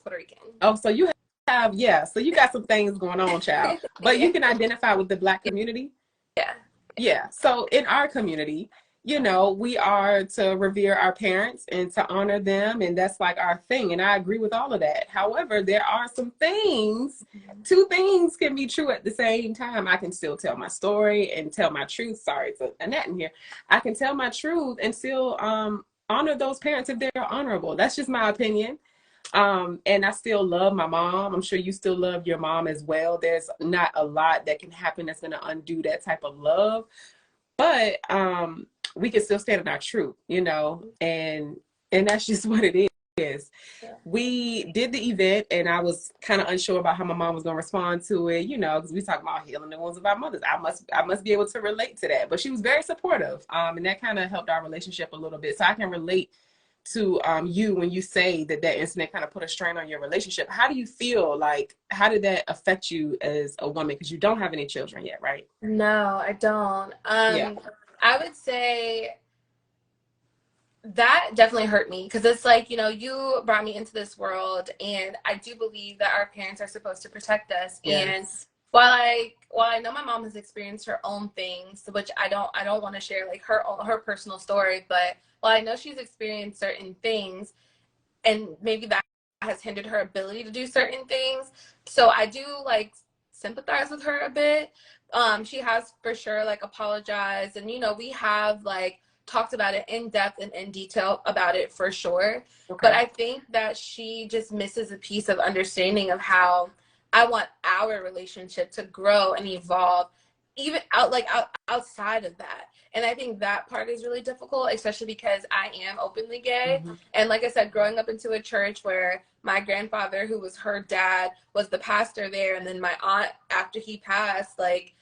Puerto Rican.
Oh, so you have, yeah, so you got some things going on, child. But you can identify with the Black community?
Yeah.
Yeah. So in our community, you know, we are to revere our parents and to honor them, and that's like our thing. And I agree with all of that. However, there are some things, two things can be true at the same time. I can still tell my story and tell my truth. Sorry, it's Annette in here. I can tell my truth and still honor those parents if they're honorable. That's just my opinion. And I still love my mom. I'm sure you still love your mom as well. There's not a lot that can happen that's going to undo that type of love, but we can still stand in our truth, you know, and that's just what it is.
Yeah.
We did the event, and I was kind of unsure about how my mom was going to respond to it, you know, because we talk about healing the wounds of our mothers. I must be able to relate to that, but she was very supportive, and that kind of helped our relationship a little bit. So I can relate to you when you say that incident kind of put a strain on your relationship. How do you feel? Like, how did that affect you as a woman? Because you don't have any children yet, right?
No, I don't.
Yeah.
I would say that definitely hurt me, because it's like, you know, you brought me into this world, and I do believe that our parents are supposed to protect us.
Yes.
And while I know my mom has experienced her own things, which I don't want to share like her personal story, but while I know she's experienced certain things, and maybe that has hindered her ability to do certain things, so I do like sympathize with her a bit. She has for sure like apologized, and you know, we have like talked about it in depth and in detail about it for sure. Okay. But I think that she just misses a piece of understanding of how I want our relationship to grow and evolve, even outside of that. And I think that part is really difficult, especially because I am openly gay. And like I said, growing up into a church where my grandfather, who was her dad, was the pastor there, and then my aunt, after he passed, like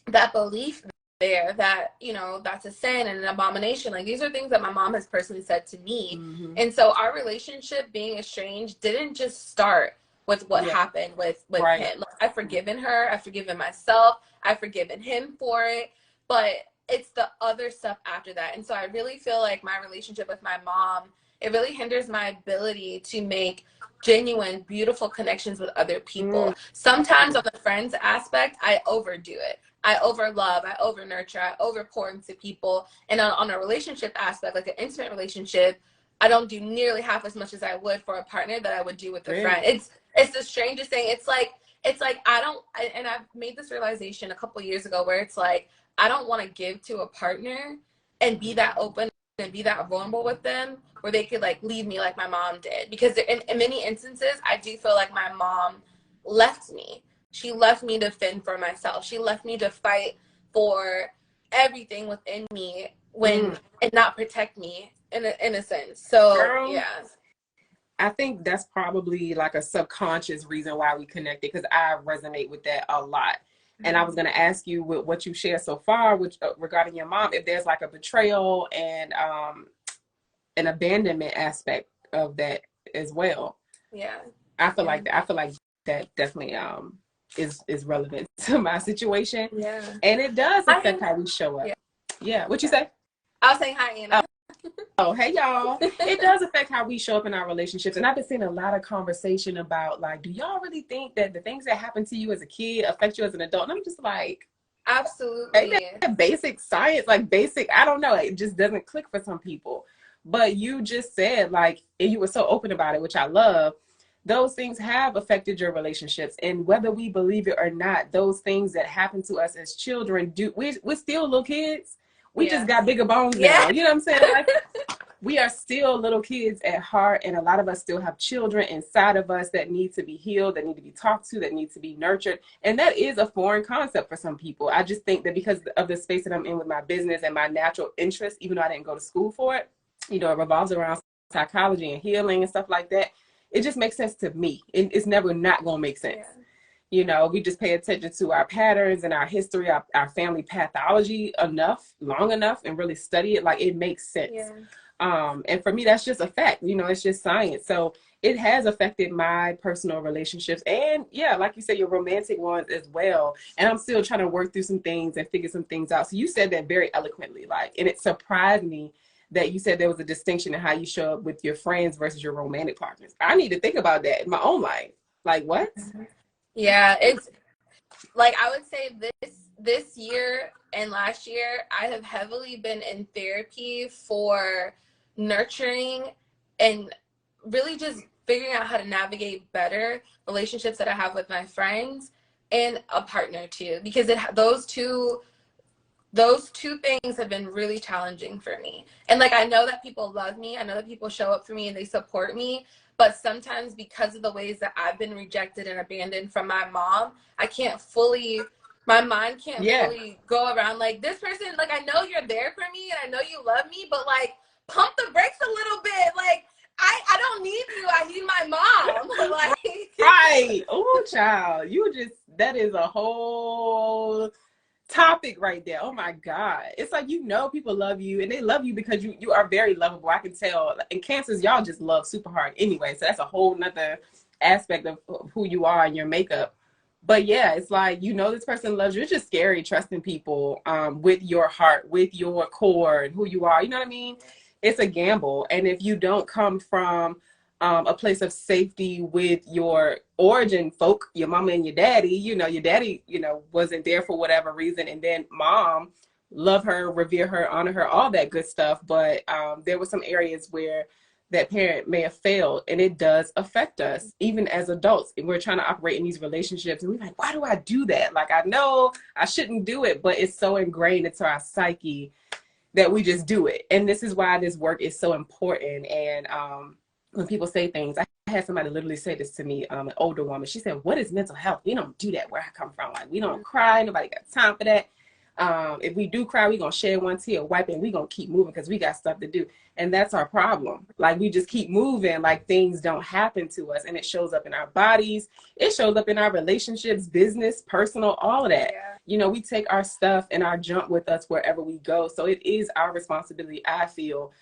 that belief there that, you know, that's a sin and an abomination. Like, these are things that my mom has personally said to me. And so our relationship being estranged didn't just start with what happened with right. him. Like, I've forgiven her, I've forgiven myself, I've forgiven him for it, but it's the other stuff after that. And so I really feel like my relationship with my mom, it really hinders my ability to make genuine, beautiful connections with other people. Sometimes on the friends aspect, I overdo it. I overlove, I over nurture, I over pour into people. And on a relationship aspect, like an intimate relationship, I don't do nearly half as much as I would for a partner that I would do with a friend. It's the strangest thing. It's like and I've made this realization a couple years ago, where it's like, I don't want to give to a partner and be that open and be that vulnerable with them, where they could like leave me like my mom did. Because in many instances, I do feel like my mom left me. She left me to fend for myself. She left me to fight for everything within me and not protect me in a sense. So girl, yeah.
I think that's probably like a subconscious reason why we connected, because I resonate with that a lot. And I was going to ask you, with what you shared so far, which regarding your mom, if there's like a betrayal and an abandonment aspect of that as well.
Yeah.
I feel like that definitely is relevant to my situation. Yeah. And it does affect how we show up. Yeah. What you say?
I was saying hi, Anna.
Oh, hey y'all. It does affect how we show up in our relationships. And I've been seeing a lot of conversation about, like, do y'all really think that the things that happen to you as a kid affect you as an adult? And I'm just like,
absolutely.
Basic science, like basic, I don't know. It just doesn't click for some people. But you just said, like, and you were so open about it, which I love. Those things have affected your relationships, and whether we believe it or not, those things that happen to us as children do. We're still little kids. We just got bigger bones now. You know what I'm saying? Like, we are still little kids at heart, and a lot of us still have children inside of us that need to be healed, that need to be talked to, that need to be nurtured. And that is a foreign concept for some people. I just think that because of the space that I'm in with my business and my natural interest, even though I didn't go to school for it, you know, it revolves around psychology and healing and stuff like that. It just makes sense to me. It's never not going to make sense. Yeah. You know, we just pay attention to our patterns and our history, our family pathology long enough, and really study it. Like, it makes sense. Yeah. And for me, that's just a fact. You know, it's just science. So it has affected my personal relationships, and yeah, like you said, your romantic ones as well. And I'm still trying to work through some things and figure some things out. So you said that very eloquently, like, and it surprised me that you said there was a distinction in how you show up with your friends versus your romantic partners. I need to think about that in my own life. Like, what?
Yeah, it's like, I would say this year and last year, I have heavily been in therapy for nurturing and really just figuring out how to navigate better relationships that I have with my friends and a partner too, because those two things have been really challenging for me. And like, I know that people love me, I know that people show up for me and they support me, but sometimes because of the ways that I've been rejected and abandoned from my mom, my mind can't fully go around like, this person, like, I know you're there for me and I know you love me, but like, pump the brakes a little bit. Like, I don't need you, I need my mom. Like,
right. Oh, child, that is a whole topic right there. Oh my God. It's like, you know, people love you, and they love you because you are very lovable. I can tell. And Cancers, y'all just love super hard anyway. So that's a whole nother aspect of who you are and your makeup. But yeah, it's like, you know, this person loves you. It's just scary trusting people with your heart, with your core and who you are. You know what I mean? It's a gamble. And if you don't come from a place of safety with your origin folk, your mama and your daddy, you know, wasn't there for whatever reason. And then mom, love her, revere her, honor her, all that good stuff. But there were some areas where that parent may have failed, and it does affect us even as adults. And we're trying to operate in these relationships, and we're like, why do I do that? Like, I know I shouldn't do it, but it's so ingrained into our psyche that we just do it. And this is why this work is so important. And when people say things, I had somebody literally say this to me, an older woman. She said, what is mental health? We don't do that where I come from. Like, we don't cry. Nobody got time for that. If we do cry, we're going to shed one tear, wipe it, and we're going to keep moving because we got stuff to do. And that's our problem. Like, we just keep moving like things don't happen to us. And it shows up in our bodies. It shows up in our relationships, business, personal, all of that. Yeah. You know, we take our stuff and our junk with us wherever we go. So it is our responsibility, I feel,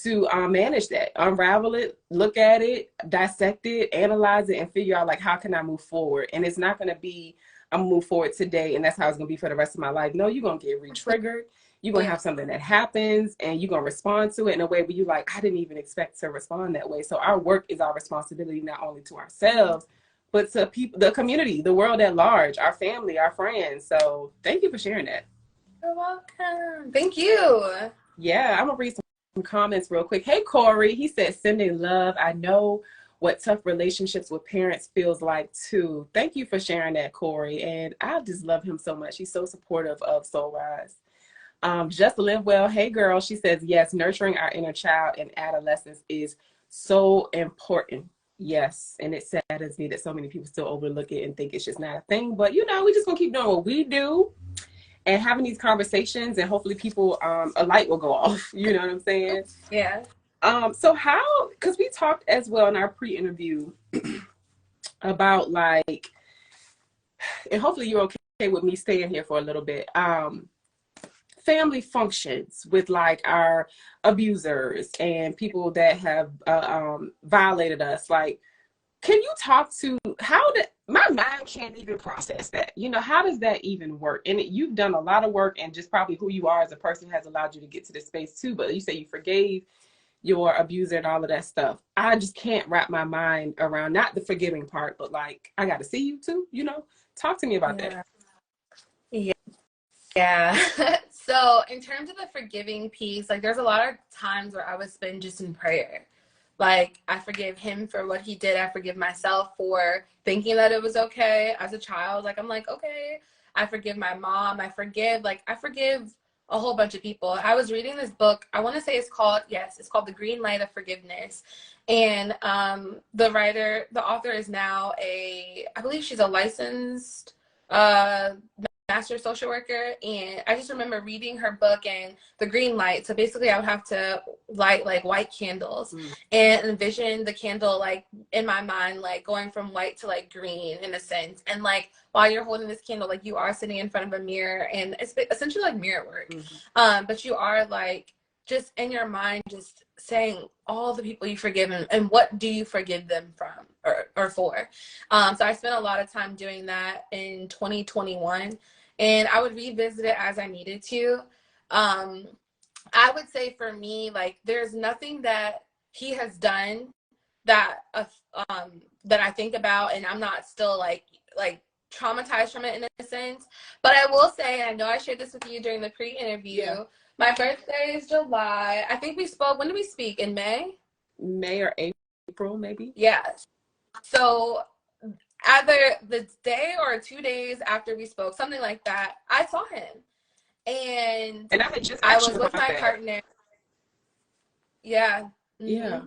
to manage that, unravel it, look at it, dissect it, analyze it, and figure out, like, how can I move forward? And it's not going to be, I'm gonna move forward today and that's how it's gonna be for the rest of my life. No, you're gonna get re-triggered. You're gonna have something that happens and you're gonna respond to it in a way where you're like, I didn't even expect to respond that way. So our work is our responsibility, not only to ourselves, but to people, the community, the world at large, our family, our friends. So thank you for sharing that.
You're welcome. Thank you.
Yeah, I'm gonna read some comments real quick. Hey, Corey, he said, sending love. I know what tough relationships with parents feels like too. Thank you for sharing that, Corey. And I just love him so much. He's so supportive of Soul Rise. Just Live Well. Hey girl, she says, yes, nurturing our inner child in adolescence is so important. Yes. And it saddens me that so many people still overlook it and think it's just not a thing. But you know, we just gonna keep doing what we do and having these conversations, and hopefully people, a light will go off. You know what I'm saying?
Yeah.
So how, because we talked as well in our pre-interview about, like, and hopefully you're okay with me staying here for a little bit, family functions with, like, our abusers and people that have violated us. Like, can you talk to my mind can't even process that. You know, how does that even work? And you've done a lot of work, and just probably who you are as a person has allowed you to get to this space too. But you say you forgave your abuser and all of that stuff. I just can't wrap my mind around, not the forgiving part, but like, I got to see you too, you know? Talk to me about that.
Yeah. So in terms of the forgiving piece, like there's a lot of times where I would spend just in prayer. Like I forgive him for what he did. I forgive myself for thinking that it was okay as a child. Like I'm like, okay, I forgive my mom. I forgive a whole bunch of people. I was reading this book. I want to say it's called The Green Light of Forgiveness. And the author is now I believe she's a licensed master social worker, and I just remember reading her book and the green light. So basically I would have to light like white candles and envision the candle like in my mind like going from white to like green in a sense, and like while you're holding this candle like you are sitting in front of a mirror, and it's essentially like mirror work. But you are like just in your mind just saying all the people you forgive and what do you forgive them from or for. So I spent a lot of time doing that in 2021, and I would revisit it as I needed to. I would say for me, like there's nothing that he has done that that I think about and I'm not still like traumatized from it in a sense. But I will say, and I know I shared this with you during the pre-interview, my birthday is July. I think we spoke, when did we speak? In May?
May or April, maybe?
Yes. So either the day or 2 days after we spoke, something like that, I saw him. And I was with my partner. Yeah.
Yeah.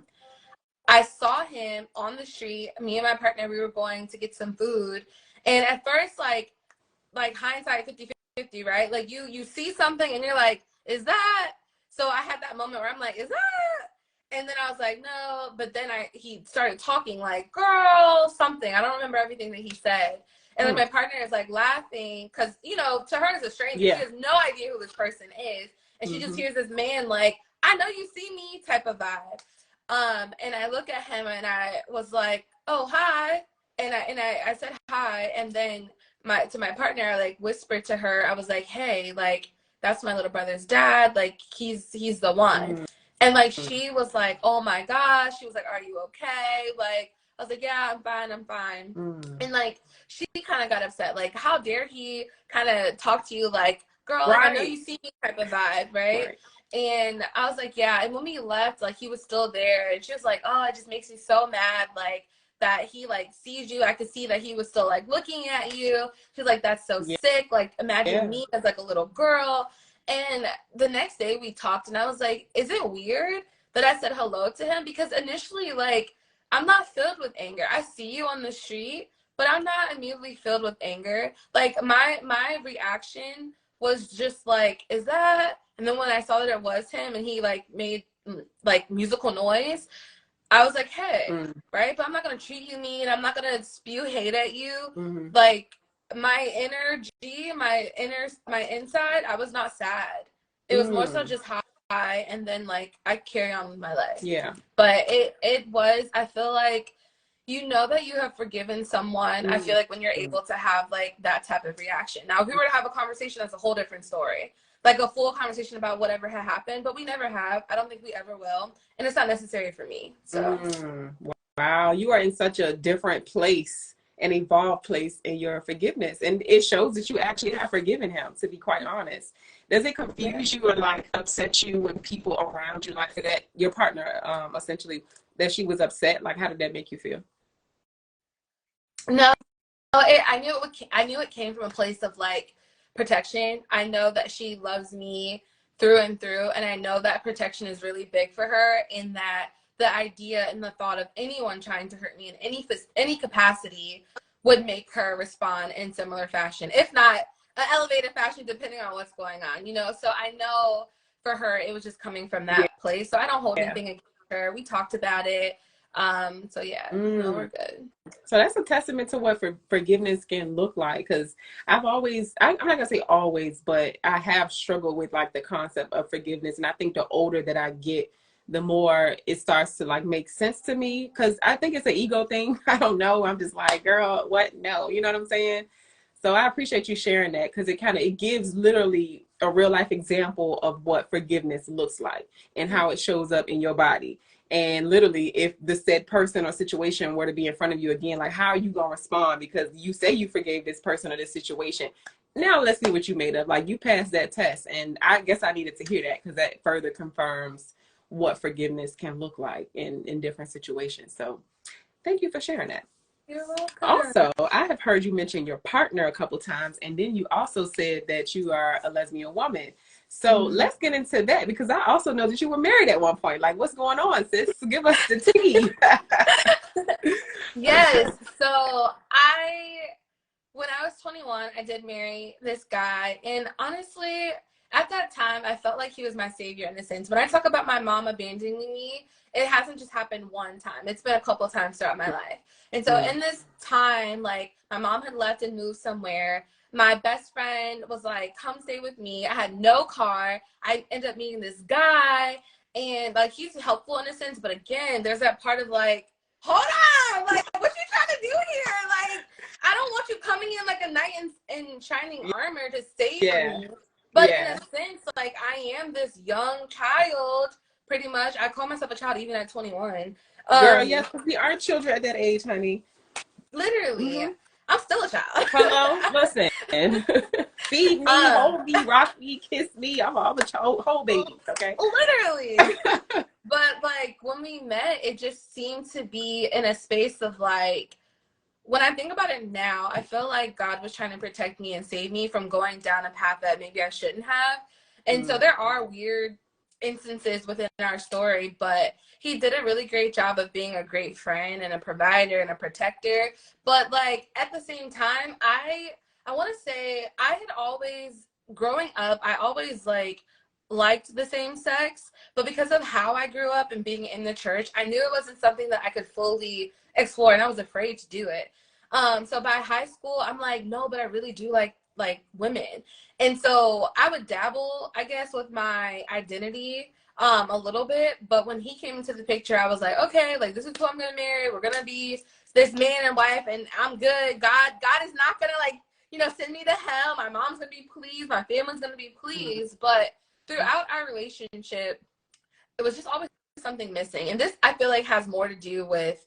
I saw him on the street. Me and my partner, we were going to get some food. And at first, like hindsight 50-50, right? Like you see something and you're like, is that? So I had that moment where I'm like, is that? And then I was like, no. But then he started talking like, girl, something. I don't remember everything that he said. And then my partner is like laughing because, you know, to her as a stranger, she has no idea who this person is. And she just hears this man like, I know you see me type of vibe. And I look at him and I was like, oh, hi. And I said hi. And then to my partner, I like whispered to her, I was like, hey, like, that's my little brother's dad. Like, he's the one. And like, she was like, oh my gosh. She was like, are you okay? Like, I was like, yeah, I'm fine. And like, she kind of got upset. Like, how dare he kind of talk to you like, girl, like, I know you see me type of vibe, right? And I was like, yeah. And when we left, like, he was still there. And she was like, oh, it just makes me so mad. Like, that he like sees you. I could see that he was still like looking at you. She's like, that's so sick. Like, imagine me as like a little girl. And the next day we talked and I was like, is it weird that I said hello to him? Because initially, like, I'm not filled with anger. I see you on the street, but I'm not immediately filled with anger. Like, my reaction was just like, is that? And then when I saw that it was him and he like made like musical noise, I was like, hey, right? But I'm not going to treat you mean. I'm not going to spew hate at you. Like, my energy, my inside, I was not sad. It was more so just high. And then, like, I carry on with my life. Yeah. But it was, I feel like, you know that you have forgiven someone. I feel like when you're able to have, like, that type of reaction. Now, if we were to have a conversation, that's a whole different story. Like a full conversation about whatever had happened, but we never have. I don't think we ever will. And it's not necessary for me. So
wow, you are in such a different place, an evolved place in your forgiveness. And it shows that you actually have forgiven him, to be quite honest. Does it confuse you or like upset you when people around you, like that, your partner, essentially, that she was upset? Like, how did that make you feel?
No, I knew it came from a place of like protection. I know that she loves me through and through, and I know that protection is really big for her, in that the idea and the thought of anyone trying to hurt me in any capacity would make her respond in similar fashion, if not an elevated fashion, depending on what's going on, you know. So I know for her it was just coming from that place. So I don't hold anything against her. We talked about it. So yeah, no, we're good.
So that's a testament to what forgiveness can look like. Because I'm not gonna say always, but I have struggled with like the concept of forgiveness. And I think the older that I get, the more it starts to like make sense to me. Because I think it's an ego thing. I don't know. I'm just like, girl, what? No, you know what I'm saying? So I appreciate you sharing that, because it gives literally a real life example of what forgiveness looks like and how it shows up in your body. And literally, if the said person or situation were to be in front of you again, like, how are you going to respond? Because you say you forgave this person or this situation. now let's see what you made of. Like, you passed that test, and I guess I needed to hear that because that further confirms what forgiveness can look like in different situations. So thank you for sharing that.
You're welcome.
Also, I have heard you mention your partner a couple times, and then you also said that you are a lesbian woman. So let's get into that, because I also know that you were married at one point. Like, what's going on, sis? Give us the tea.
Yes. So when I was 21, I did marry this guy. And honestly, at that time, I felt like he was my savior in a sense. When I talk about my mom abandoning me, it hasn't just happened one time. It's been a couple times throughout my life. And so in this time, like, my mom had left and moved somewhere. My best friend was like, come stay with me. I had no car. I ended up meeting this guy. And, like, he's helpful in a sense. But again, there's that part of, like, hold on, like, what you trying to do here? Like, I don't want you coming in like a knight in shining armor to save me. But in a sense, like, I am this young child, pretty much. I call myself a child even at 21.
Girl, yes, because we are children at that age, honey.
Literally. I'm still a child.
Hello, listen. Feed me, hold me, rock me, kiss me. I'm a whole baby, okay?
Literally. But, like, when we met, it just seemed to be in a space of, like, when I think about it now, I feel like God was trying to protect me and save me from going down a path that maybe I shouldn't have. And so there are weird instances within our story, but he did a really great job of being a great friend and a provider and a protector. But, like, at the same time, I want to say I had always, growing up, I always, like, liked the same sex, but because of how I grew up and being in the church, I knew it wasn't something that I could fully explore, and I was afraid to do it. So by high school, I'm like, no, but I really do like women. And so I would dabble, I guess, with my identity a little bit. But when he came into the picture, I was like, okay, like, this is who I'm gonna marry. We're gonna be this man and wife, and I'm good. God is not gonna, like, you know, send me to hell. My mom's gonna be pleased. My family's gonna be pleased. But throughout our relationship, it was just always something missing. And this, I feel like, has more to do with,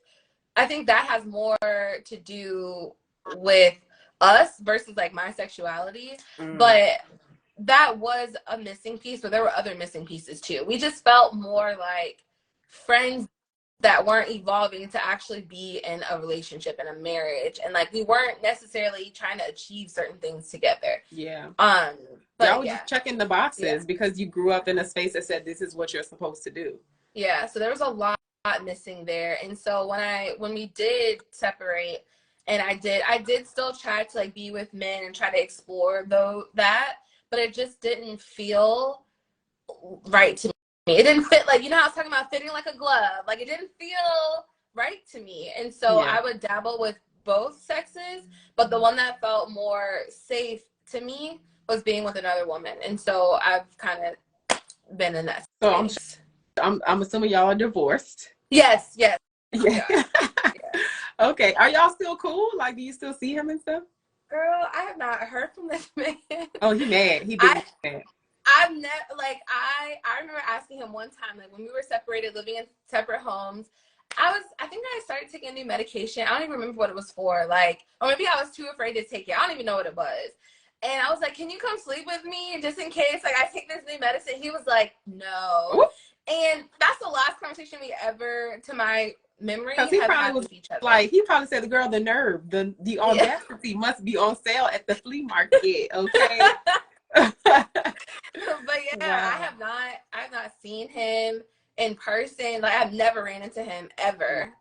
I think that has more to do with us versus, like, my sexuality. But that was a missing piece, but there were other missing pieces too. We just felt more like friends that weren't evolving to actually be in a relationship and a marriage, and, like, we weren't necessarily trying to achieve certain things together.
But y'all were just checking the boxes because you grew up in a space that said this is what you're supposed to do.
So there was a lot missing there. And so when we did separate, and I did still try to, like, be with men and try to explore that, but it just didn't feel right to me. It didn't fit, like, you know how I was talking about fitting like a glove, like, it didn't feel right to me. And so I would dabble with both sexes, but the one that felt more safe to me was being with another woman. And so I've kind of been in that space.
So I'm assuming y'all are divorced.
Yes.
Okay, are y'all still cool? Like, do you still see him and stuff?
Girl, I have not heard from this man.
Oh, he mad. He been mad.
I've never, like, I remember asking him one time, like, when we were separated, living in separate homes, I think I started taking a new medication. I don't even remember what it was for, like, or maybe I was too afraid to take it. I don't even know what it was. And I was like, can you come sleep with me just in case, like, I take this new medicine? He was like, no. Whoop. And that's the last conversation we ever, to my memory,
have had with each other. Like, he probably said, the girl, the nerve, the audacity must be on sale at the flea market, okay?
But I have not seen him in person. Like, I've never ran into him ever.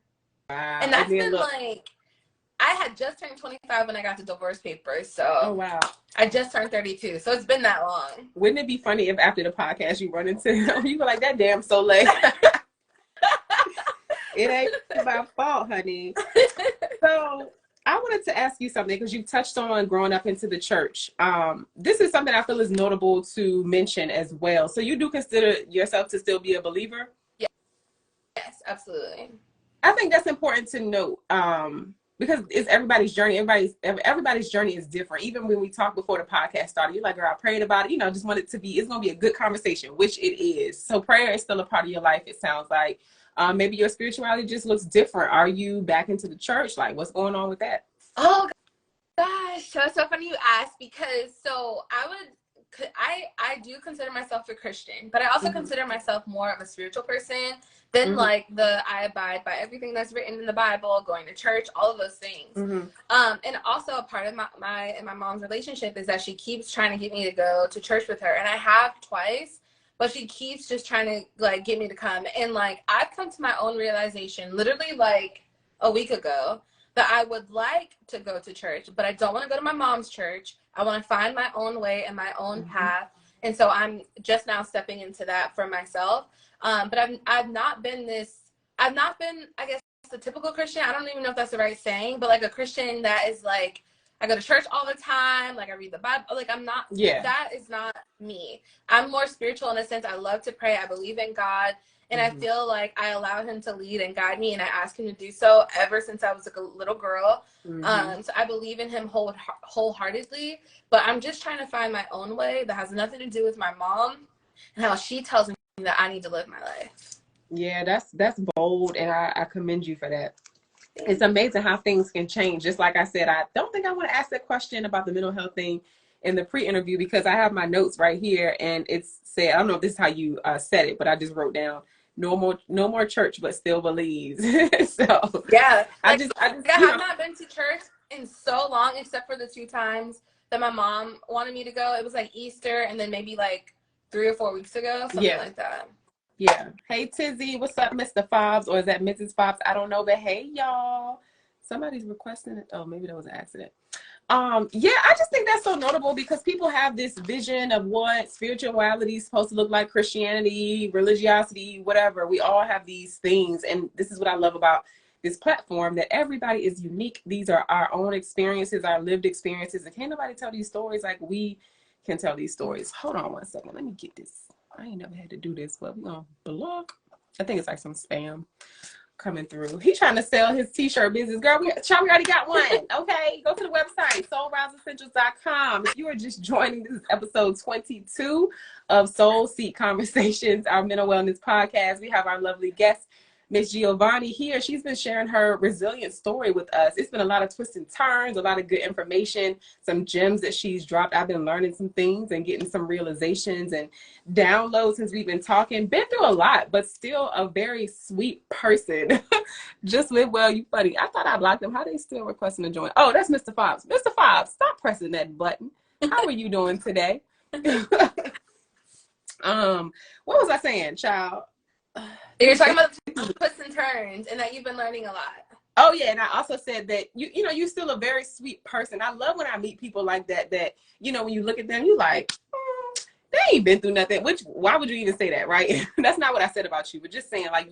Wow.
And that's been like, I had just turned 25 when I got the divorce papers. So I just turned 32. So it's been that long.
Wouldn't it be funny if after the podcast you run into him, you were like, that damn Soliel. It ain't my fault, honey. So I wanted to ask you something, because you touched on growing up into the church. This is something I feel is notable to mention as well. So you do consider yourself to still be a believer?
Yes, absolutely.
I think that's important to note, because it's everybody's journey. Everybody's journey is different. Even when we talked before the podcast started, you're like, girl, I prayed about it. You know, just want it to be, it's going to be a good conversation, which it is. So prayer is still a part of your life, it sounds like. Maybe your spirituality just looks different. Are you back into the church? Like, what's going on with that?
Oh, gosh. is so funny you asked, because I do consider myself a Christian, but I also consider myself more of a spiritual person than like I abide by everything that's written in the Bible, going to church, all of those things. And also a part of my mom's relationship is that she keeps trying to get me to go to church with her, and I have twice, but she keeps just trying to like get me to come. And like I've come to my own realization literally like a week ago that I would like to go to church, but I don't want to go to my mom's church. I want to find my own way and my own path. And so I'm just now stepping into that for myself. But I've not been, I guess, the typical Christian. I don't even know if that's the right saying, but like a Christian that is like, I go to church all the time. Like I read the Bible. Like I'm not, that is not me. I'm more spiritual in a sense. I love to pray. I believe in God. And I feel like I allow him to lead and guide me, and I ask him to do so ever since I was like a little girl. So I believe in him wholeheartedly, but I'm just trying to find my own way that has nothing to do with my mom and how she tells me that I need to live my life.
Yeah, that's bold, and I commend you for that. It's amazing how things can change. Just like I said, I don't think I want to ask that question about the mental health thing in the pre-interview, because I have my notes right here, and it's said, I don't know if this is how you said it, but I just wrote down, no more church, but still believes. So
yeah,
I
like,
just
I have not been to church in so long, except for the 2 times that my mom wanted me to go. It was like Easter, and then maybe like 3 or 4 weeks ago, something like that.
Yeah. Hey Tizzy, what's up, Mr. Fobbs, or is that Mrs. Fobbs? I don't know, but hey y'all. Somebody's requesting it. Oh, maybe that was an accident. Yeah, I just think that's so notable, because people have this vision of what spirituality is supposed to look like, Christianity, religiosity, whatever. We all have these things, and this is what I love about this platform, that everybody is unique. These are our own experiences, our lived experiences, and can't nobody tell these stories like we can tell these stories. Hold on one second, let me get this. I ain't never had to do this, but we're gonna block. I think it's like some spam coming through. He trying to sell his t-shirt business. Girl, we already got one. Okay, go to the website, soulriseessentials.com. If you are just joining, this is episode 22 of Soul Seek Conversations, our mental wellness podcast. We have our lovely guest, Miss Giovonni, here. She's been sharing her resilient story with us. It's been a lot of twists and turns, a lot of good information, some gems that she's dropped. I've been learning some things and getting some realizations and downloads since we've been talking. Been through a lot, but still a very sweet person. Just live well, you funny. I thought I blocked them. How they still requesting to join? Oh, that's Mr. Fobbs. Mr. Fobbs, stop pressing that button. How are you doing today? What was I saying, child?
You're talking about the twists and turns, and that you've been learning a lot.
Oh yeah, and I also said that you're still a very sweet person. I love when I meet people like that. That when you look at them, you like, they ain't been through nothing. Why would you even say that, right? That's not what I said about you, but just saying, like,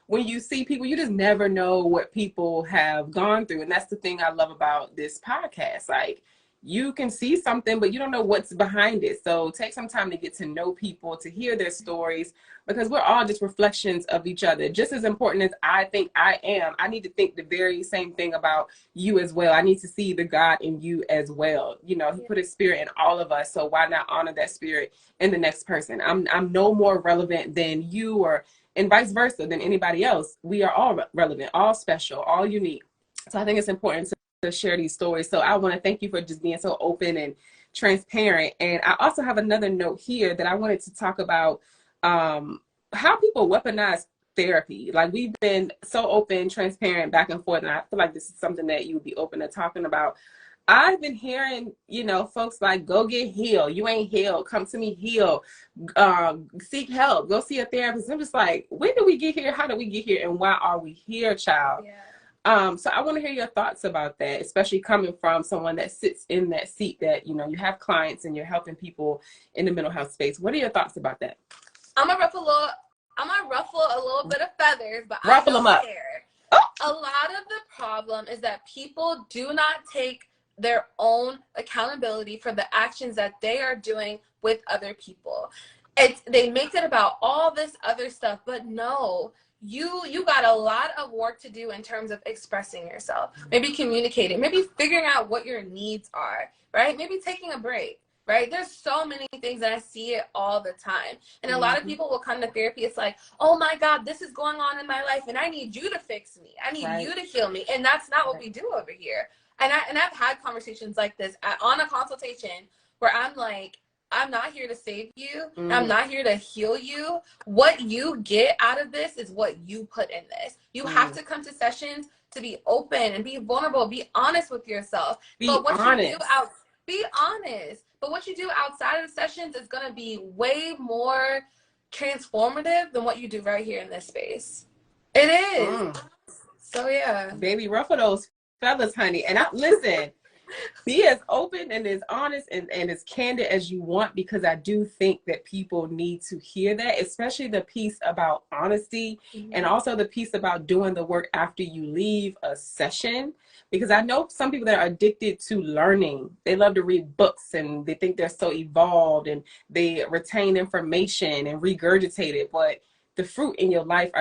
when you see people, you just never know what people have gone through, and that's the thing I love about this podcast. Like, you can see something, but you don't know what's behind it. So take some time to get to know people, to hear their stories, because we're all just reflections of each other. Just as important as I think I am, I need to think the very same thing about you as well. I need to see the God in you as well. He put his spirit in all of us. So why not honor that spirit in the next person? I'm no more relevant than you, and vice versa, than anybody else. We are all relevant, all special, all unique. So I think it's important to share these stories. So I want to thank you for just being so open and transparent. And I also have another note here that I wanted to talk about, how people weaponize therapy. Like, we've been so open, transparent, back and forth, and I feel like this is something that you would be open to talking about. I've been hearing, folks like, go get healed. You ain't healed. Come to me, heal. Seek help. Go see a therapist. I'm just like, when did we get here? How did we get here? And why are we here, child?
Yeah.
So I want to hear your thoughts about that, especially coming from someone that sits in that seat, that, you have clients and you're helping people in the mental health space. What are your thoughts about that?
I'm gonna ruffle a little bit of feathers, but
ruffle them up.
Oh. A lot of the problem is that people do not take their own accountability for the actions that they are doing with other people. They make it about all this other stuff, but no. You got a lot of work to do in terms of expressing yourself, maybe communicating, maybe figuring out what your needs are, right? Maybe taking a break, right? There's so many things, and I see it all the time. And a lot of people will come to therapy. It's like, oh my God, this is going on in my life, and I need you to fix me. I need you to heal me. And that's not what we do over here. And I've had conversations like this on a consultation where I'm like, I'm not here to save you. I'm not here to heal you. What you get out of this is what you put in this. You have to come to sessions to be open and be vulnerable, be honest with yourself. Be honest. But what you do outside of the sessions is going to be way more transformative than what you do right here in this space. It is. So yeah.
Baby, ruffle those feathers, honey. And listen, be as open and as honest and as candid as you want, because I do think that people need to hear that, especially the piece about honesty and also the piece about doing the work after you leave a session. Because I know some people that are addicted to learning. They love to read books and they think they're so evolved and they retain information and regurgitate it. But the fruit in your life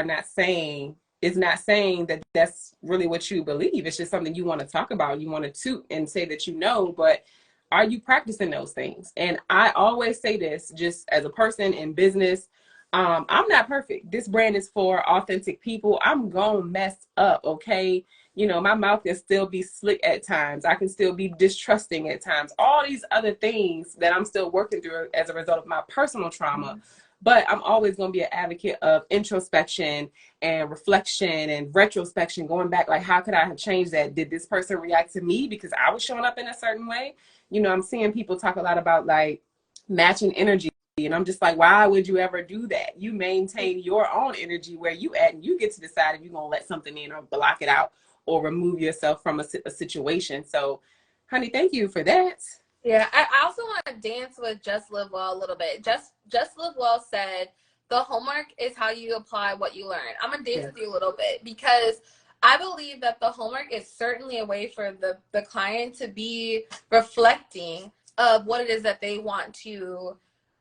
is not saying that that's really what you believe. It's just something you want to talk about. You want to toot and say that you know, but are you practicing those things? And I always say this, just as a person in business, I'm not perfect. This brand is for authentic people. I'm gonna mess up, okay? You know, my mouth can still be slick at times. I can still be distrusting at times. All these other things that I'm still working through as a result of my personal trauma. But I'm always going to be an advocate of introspection and reflection and retrospection, going back, like, how could I have changed that? Did this person react to me because I was showing up in a certain way? You know, I'm seeing people talk a lot about like matching energy. And I'm just like, why would you ever do that? You maintain your own energy where you at, and you get to decide if you're going to let something in or block it out or remove yourself from a situation. So, honey, thank you for that.
Yeah, I also want to dance with Just Live Well a little bit. Just Live Well said, the homework is how you apply what you learn. I'm going to dance with you a little bit, because I believe that the homework is certainly a way for the client to be reflecting of what it is that they want to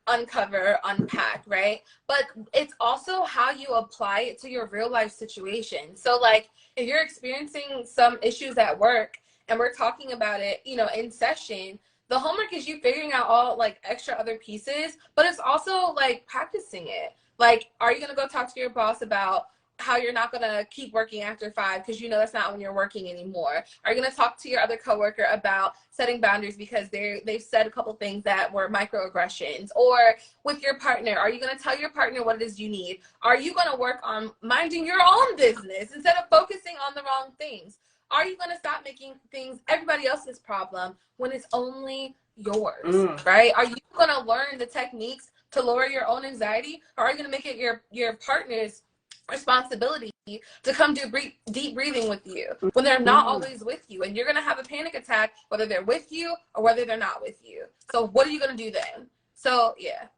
uncover, unpack, right? But it's also how you apply it to your real life situation. So like, if you're experiencing some issues at work and we're talking about it, you know, in session, the homework is you figuring out all like extra other pieces, but it's also like practicing it. Like, are you going to go talk to your boss about how you're not going to keep working after 5 because you know that's not when you're working anymore? Are you going to talk to your other coworker about setting boundaries because they've said a couple things that were microaggressions? Or with your partner, are you going to tell your partner what it is you need? Are you going to work on minding your own business instead of focusing on the wrong things? Are you going to stop making things everybody else's problem when it's only yours, right? Are you going to learn the techniques to lower your own anxiety? Or are you going to make it your partner's responsibility to come do deep breathing with you when they're not always with you? And you're going to have a panic attack whether they're with you or whether they're not with you. So what are you going to do then? So, yeah.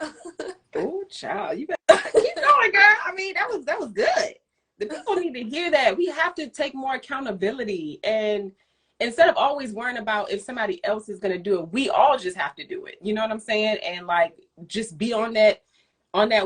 Oh, child. You better keep going, girl. I mean, that was good. The people need to hear that. We have to take more accountability, and instead of always worrying about if somebody else is going to do it, we all just have to do it. You know what I'm saying? And like, just be on that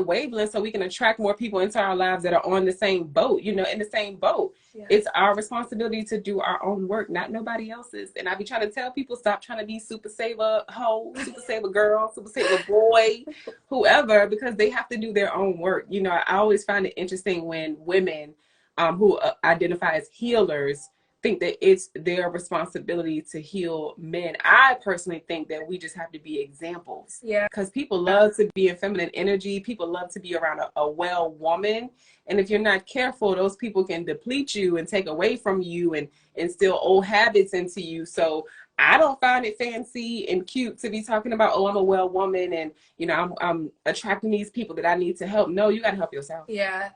wavelength so we can attract more people into our lives that are on the same boat, you know, in the same boat. Yeah. It's our responsibility to do our own work, not nobody else's. And I be trying to tell people, stop trying to be super saver hoe, super saver girl, super saver boy, whoever, because they have to do their own work. You know, I always find it interesting when women who identify as healers think that it's their responsibility to heal men. I personally think that we just have to be examples. Yeah. Because people love to be in feminine energy. People love to be around a well woman. And if you're not careful, those people can deplete you and take away from you and instill old habits into you. So I don't find it fancy and cute to be talking about, oh, I'm a well woman and, you know, I'm attracting these people that I need to help. No, you got to help yourself.
Yeah.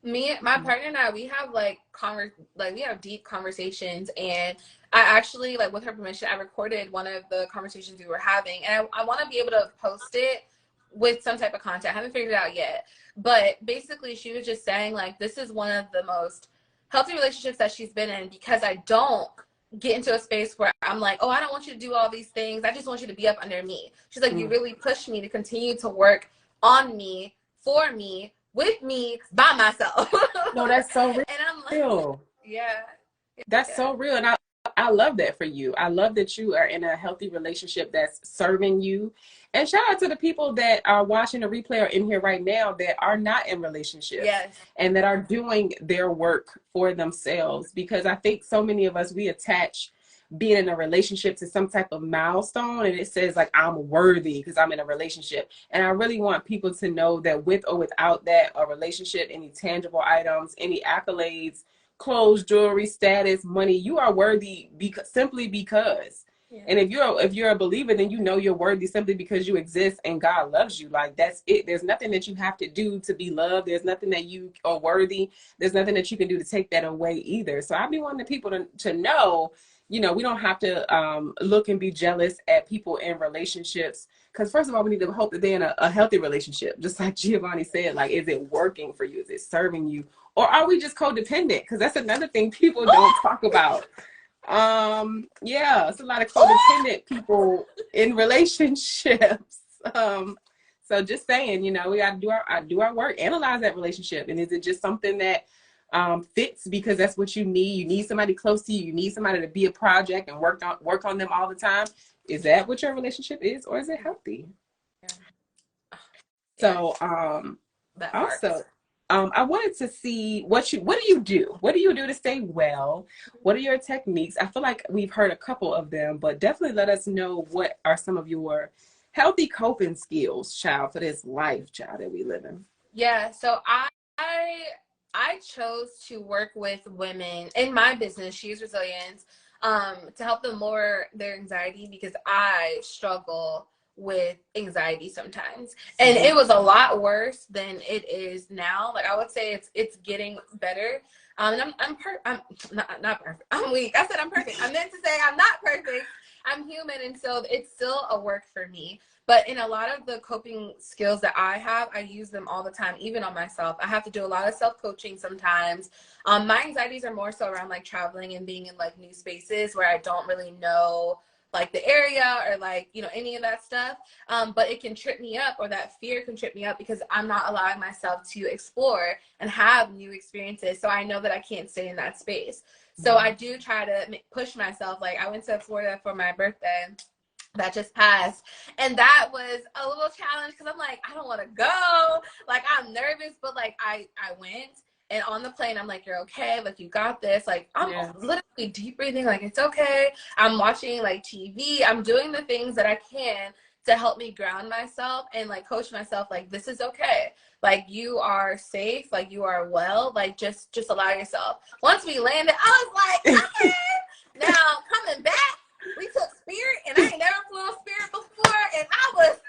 My partner and I, we have we have deep conversations, and I actually, like, with her permission, I recorded one of the conversations we were having, and I want to be able to post it with some type of content. I haven't figured it out yet, but basically she was just saying, like, this is one of the most healthy relationships that she's been in, because I don't get into a space where I'm like, oh, I don't want you to do all these things. I just want you to be up under me. She's like, you really push me to continue to work on me, for me, with me, by myself.
No, that's so real.
And I'm like, yeah.
That's so real. And I love that for you. I love that you are in a healthy relationship that's serving you. And shout out to the people that are watching the replay or in here right now that are not in relationships. Yes. And that are doing their work for themselves. Because I think so many of us, we attach being in a relationship to some type of milestone, and it says like I'm worthy because I'm in a relationship. And I really want people to know that with or without that, a relationship, any tangible items, any accolades, clothes, jewelry, status, money, you are worthy simply because. Yeah. And if you're a believer, then you know you're worthy simply because you exist and God loves you. Like, that's it. There's nothing that you have to do to be loved. There's nothing that you are worthy. There's nothing that you can do to take that away either. So I be wanting people to know, we don't have to look and be jealous at people in relationships. Because first of all, we need to hope that they're in a healthy relationship. Just like Giovonni said, like, is it working for you? Is it serving you? Or are we just codependent? Because that's another thing people don't talk about. It's a lot of codependent people in relationships. So just saying, we got to do our work, analyze that relationship. And is it just something that fits because that's what you need? You need somebody close to you. You need somebody to be a project and work on them all the time. Is that what your relationship is, or is it healthy? Yeah. So also, I wanted to see what do you do? What do you do to stay well? What are your techniques? I feel like we've heard a couple of them, but definitely let us know what are some of your healthy coping skills, child, for this life, child, that we live in.
Yeah, so I chose to work with women in my business, She's Resilience, to help them lower their anxiety, because I struggle with anxiety sometimes, and it was a lot worse than it is now. Like, I would say it's getting better. And I'm not perfect. I'm weak. I said I'm perfect. I meant to say I'm not perfect. I'm human, and so it's still a work for me. But in a lot of the coping skills that I have, I use them all the time, even on myself. I have to do a lot of self-coaching sometimes. My anxieties are more so around like traveling and being in like new spaces where I don't really know like the area or like, any of that stuff. But it can trip me up, or that fear can trip me up, because I'm not allowing myself to explore and have new experiences. So I know that I can't stay in that space. So I do try to push myself. Like, I went to Florida for my birthday that just passed, and that was a little challenge because I'm like, I don't want to go. Like, I'm nervous, but like I went. And on the plane, I'm like, you're okay. Like, you got this. Like, I'm literally deep breathing. Like, it's okay. I'm watching like TV. I'm doing the things that I can to help me ground myself and like coach myself. Like, this is okay. Like, you are safe. Like, you are well. Like, just allow yourself. Once we landed, I was like, okay. Now coming back, we took Spirit, and I ain't never flown Spirit before, and I was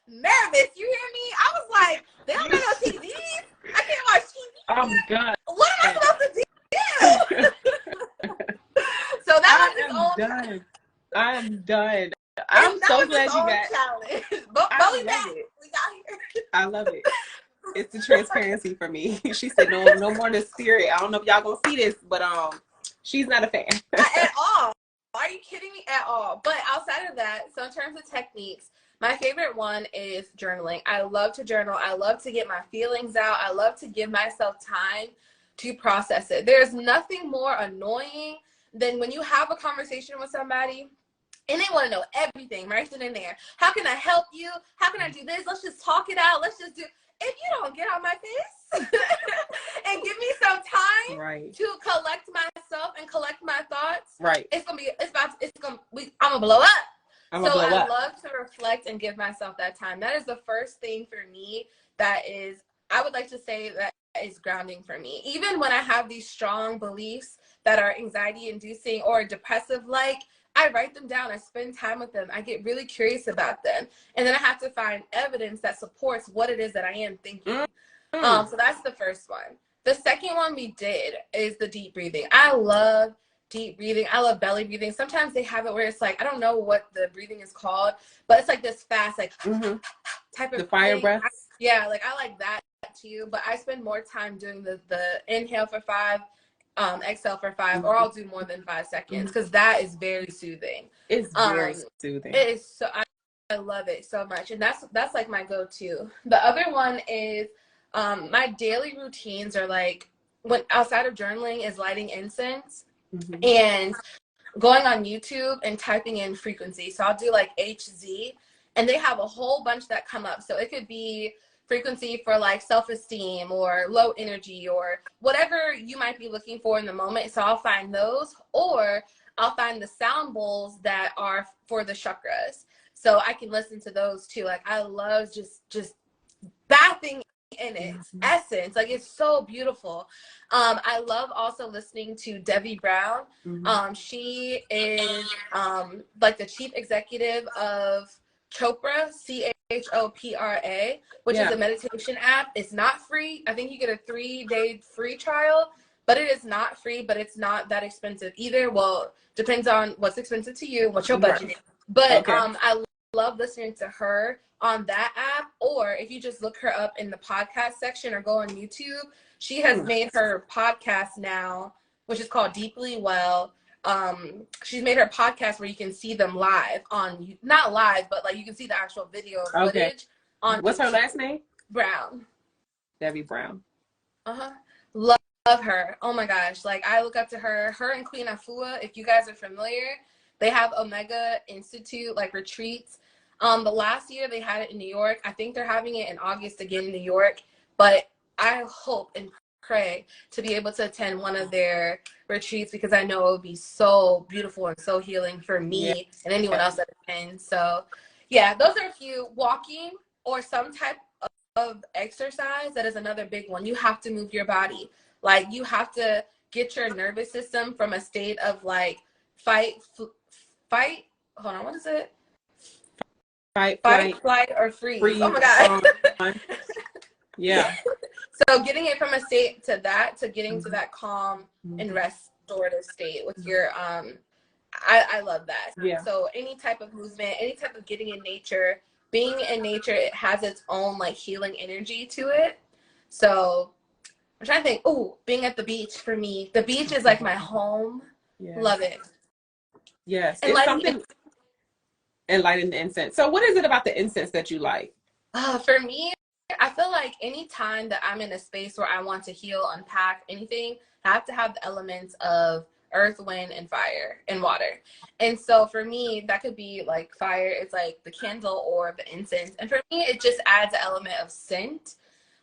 nervous. You hear me? I was like, they don't got no TVs. I can't watch TV.
I'm done.
What am I supposed to do? So that was his own
done. I'm done. I'm so glad you got
challenge. But we got here. I
love it. It's the transparency for me. She said no more than Spirit. I don't know if y'all gonna see this, but she's not a fan.
Not at all. Are you kidding me? At all. But outside of that, so in terms of techniques, my favorite one is journaling. I love to journal. I love to get my feelings out. I love to give myself time to process it. There's nothing more annoying than when you have a conversation with somebody and they want to know everything right then and there. How can I help you? How can I do this? Let's just talk it out. Let's just do. If you don't get on my face and give me some time to collect myself and collect my thoughts, I'm gonna blow up. I love to reflect and give myself that time. That is the first thing for me that is, I would like to say, that is grounding for me. Even when I have these strong beliefs that are anxiety inducing or depressive, like, I write them down. I spend time with them. I get really curious about them. And then I have to find evidence that supports what it is that I am thinking. So that's the first one. The second one we did is the deep breathing. I love deep breathing. I love belly breathing. Sometimes they have it where it's like, I don't know what the breathing is called, but it's like this fast, like type of
the fire breath.
Like I like that too, but I spend more time doing the inhale for 5, exhale for 5, or I'll do more than 5 seconds, because that is very soothing.
It's very soothing.
It is so, I love it so much, and that's like my go-to. The other one is my daily routines are like, when outside of journaling, is lighting incense and going on YouTube and typing in frequency. So I'll do like HZ, and they have a whole bunch that come up. So it could be frequency for like self-esteem or low energy or whatever you might be looking for in the moment. So I'll find those, or I'll find the sound bowls that are for the chakras. So I can listen to those too. Like I love just bathing in its essence. Like it's so beautiful. I love also listening to Debbie Brown. She is like the chief executive of Chopra, Chopra, which is a meditation app. It's not free. I think you get a 3-day free trial, but it is not free, but it's not that expensive either. Well, depends on what's expensive to you, what your budget is. But I love listening to her on that app, or if you just look her up in the podcast section or go on YouTube, she has made her podcast now, which is called Deeply Well. She's made her podcast where you can see them live on, not live, but like you can see the actual video footage on
What's her last name?
Brown.
Debbie Brown.
Love her. Oh my gosh. Like I look up to her and Queen Afua. If you guys are familiar, they have Omega Institute like retreats. The last year they had it in New York. I think they're having it in August again in New York, but I hope and pray to be able to attend one of their retreats because I know it would be so beautiful and so healing for me and anyone else that attends. So yeah, those are a few. Walking or some type of exercise, that is another big one. You have to move your body. Like you have to get your nervous system from a state of like fight, hold on, what is it? Fight, flight, or freeze. Oh my God.
Yeah.
So getting it from a state to that, to getting to that calm and restorative state with your, I love that.
Yeah.
So any type of movement, any type of getting in nature, being in nature, it has its own like healing energy to it. So I'm trying to think, being at the beach for me. The beach is like my home. Yes. Love it.
Yes. And it's something. And lighting the incense. So what is it about the incense that you like?
For me, I feel like any time that I'm in a space where I want to heal, unpack anything, I have to have the elements of earth, wind, and fire and water. And so for me, that could be like fire. It's like the candle or the incense. And for me, it just adds an element of scent,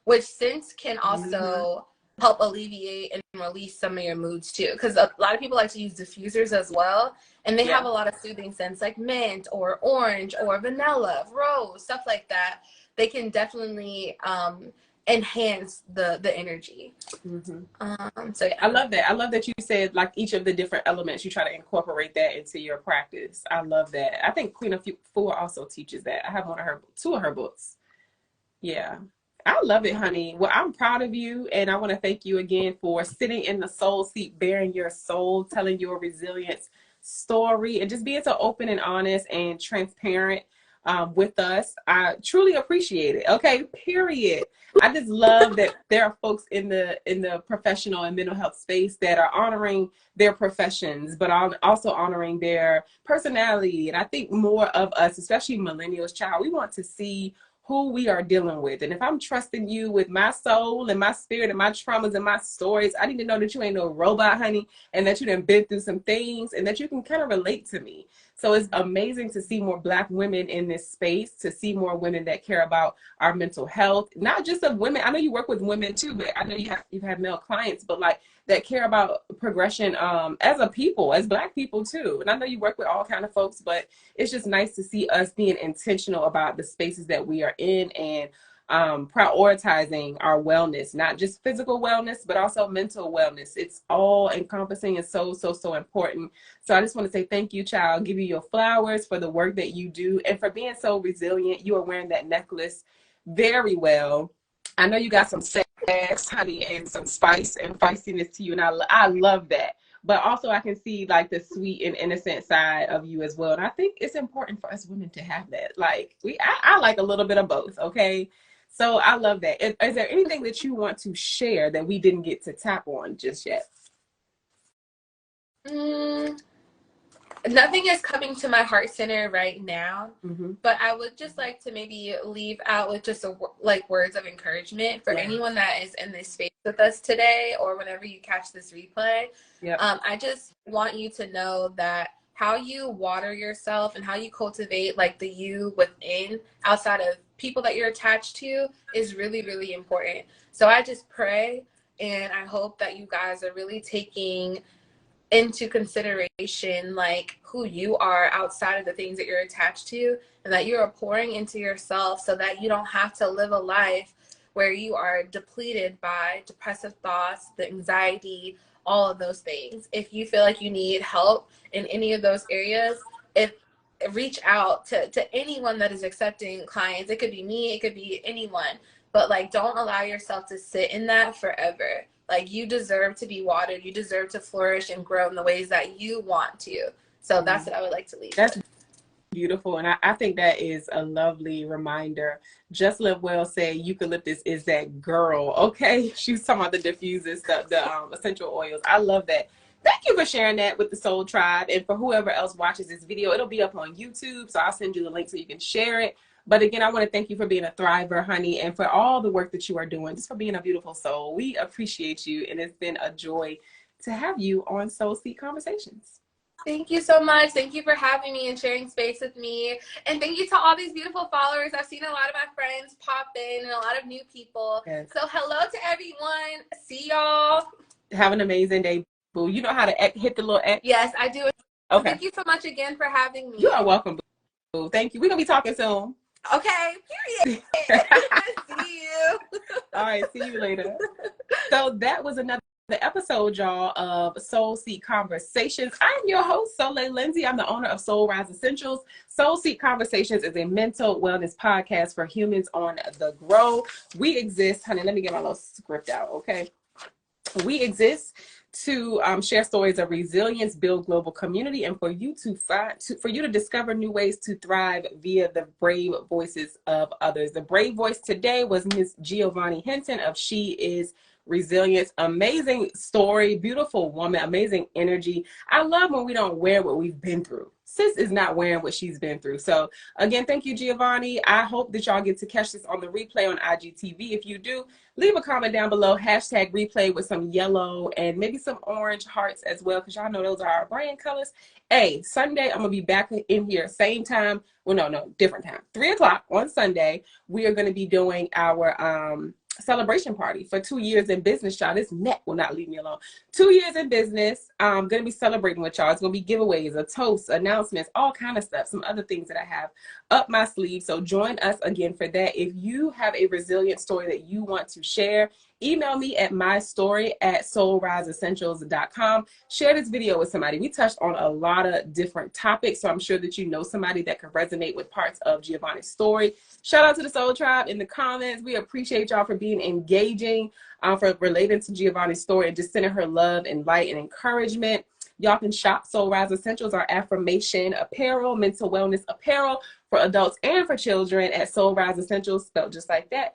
which scents can also help alleviate and release some of your moods too. Because a lot of people like to use diffusers as well. And they have a lot of soothing scents like mint or orange or vanilla, rose, stuff like that. They can definitely enhance the energy. So yeah.
I love that. I love that you said like each of the different elements, you try to incorporate that into your practice. I love that. I think Queen Afua also teaches that. I have two of her books. Yeah. I love it, honey. Well, I'm proud of you, and I want to thank you again for sitting in the soul seat, bearing your soul, telling your resilience story, and just being so open and honest and transparent with us. I truly appreciate it. Okay, period. I just love that there are folks in the professional and mental health space that are honoring their professions, but also honoring their personality. And I think more of us, especially millennials, child, we want to see who we are dealing with. And if I'm trusting you with my soul and my spirit and my traumas and my stories, I need to know that you ain't no robot, honey, and that you done been through some things and that you can kind of relate to me. So it's amazing to see more Black women in this space, to see more women that care about our mental health, not just of women. I know you work with women too, but I know you've had male clients, but like that care about progression as a people, as Black people too. And I know you work with all kind of folks, but it's just nice to see us being intentional about the spaces that we are in and prioritizing our wellness, not just physical wellness, but also mental wellness. It's all encompassing and so important. So I just want to say thank you, child. Give you your flowers for the work that you do and for being so resilient. You are wearing that necklace very well. I know you got some sass, honey, and some spice and feistiness to you, and I love that. But also I can see like the sweet and innocent side of you as well. And I think it's important for us women to have that. Like I like a little bit of both, okay? So I love that. Is there anything that you want to share that we didn't get to tap on just yet?
Nothing is coming to my heart center right now, but I would just like to maybe leave out with just like words of encouragement for anyone that is in this space with us today or whenever you catch this replay. I just want you to know that how you water yourself and how you cultivate like the you within outside of people that you're attached to is really, really important. So I just pray and I hope that you guys are really taking into consideration like who you are outside of the things that you're attached to, and that you are pouring into yourself so that you don't have to live a life where you are depleted by depressive thoughts, the anxiety, all of those things. If you feel like you need help in any of those areas, reach out to anyone that is accepting clients. It could be me, it could be anyone, but like, don't allow yourself to sit in that forever. Like, you deserve to be watered. You deserve to flourish and grow in the ways that you want to. So that's what I would like to leave with.
Beautiful. And I think that is a lovely reminder. Just Live Well said eucalyptus is that girl. Okay. She was talking about the diffusers, the essential oils. I love that. Thank you for sharing that with the Soul Tribe. And for whoever else watches this video, it'll be up on YouTube. So I'll send you the link so you can share it. But again, I want to thank you for being a thriver, honey, and for all the work that you are doing, just for being a beautiful soul. We appreciate you. And it's been a joy to have you on Soul Seek Conversations.
Thank you so much. Thank you for having me and sharing space with me. And thank you to all these beautiful followers. I've seen a lot of my friends pop in and a lot of new people. Yes. So hello to everyone. See y'all.
Have an amazing day, boo. You know how to hit the little X?
Yes, I do.
Okay.
Thank you so much again for having me.
You are welcome, boo. Thank you. We're going to be talking soon.
Okay, period. See you.
All right, see you later. So that was another episode, y'all, of Soul Seek Conversations. I'm your host, Soliel Lindsey. I'm the owner of Soul Rise Essentials. Soul Seek Conversations is a mental wellness podcast for humans on the grow. We exist, honey, let me get my little script out, okay? We exist to share stories of resilience, build global community, and for you to discover new ways to thrive via the brave voices of others. The brave voice today was Miss Giovonni Hinton of She Is Resilience. Amazing story, beautiful woman, amazing energy. I love when we don't wear what we've been through. Sis is not wearing what she's been through. So again, thank you, Giovonni. I hope that y'all get to catch this on the replay on IGTV. If you do, leave a comment down below, hashtag replay with some yellow and maybe some orange hearts as well, because y'all know those are our brand colors. Hey, Sunday, I'm going to be back in here, same time. Well, no, different time. 3 o'clock on Sunday, we are going to be doing our celebration party for 2 years in business, y'all. This neck will not leave me alone. 2 years in business. I'm going to be celebrating with y'all. It's going to be giveaways, a toast, announcements, all kind of stuff, some other things that I have up my sleeve. So join us again for that. If you have a resilient story that you want to share, email me at mystory@soulriseessentials.com. Share this video with somebody. We touched on a lot of different topics, so I'm sure that you know somebody that can resonate with parts of Giovonni's story. Shout out to the Soul Tribe in the comments. We appreciate y'all for being engaging, for relating to Giovonni's story and just sending her love and light and encouragement. Y'all can shop Soul Rise Essentials, our affirmation apparel, mental wellness apparel for adults and for children at Soul Rise Essentials, spelled just like that.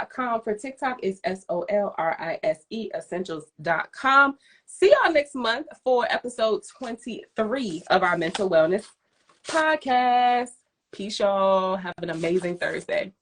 .com. For TikTok is SOLRISE essentials.com. See y'all next month for episode 23 of our mental wellness podcast. Peace, y'all. Have an amazing Thursday.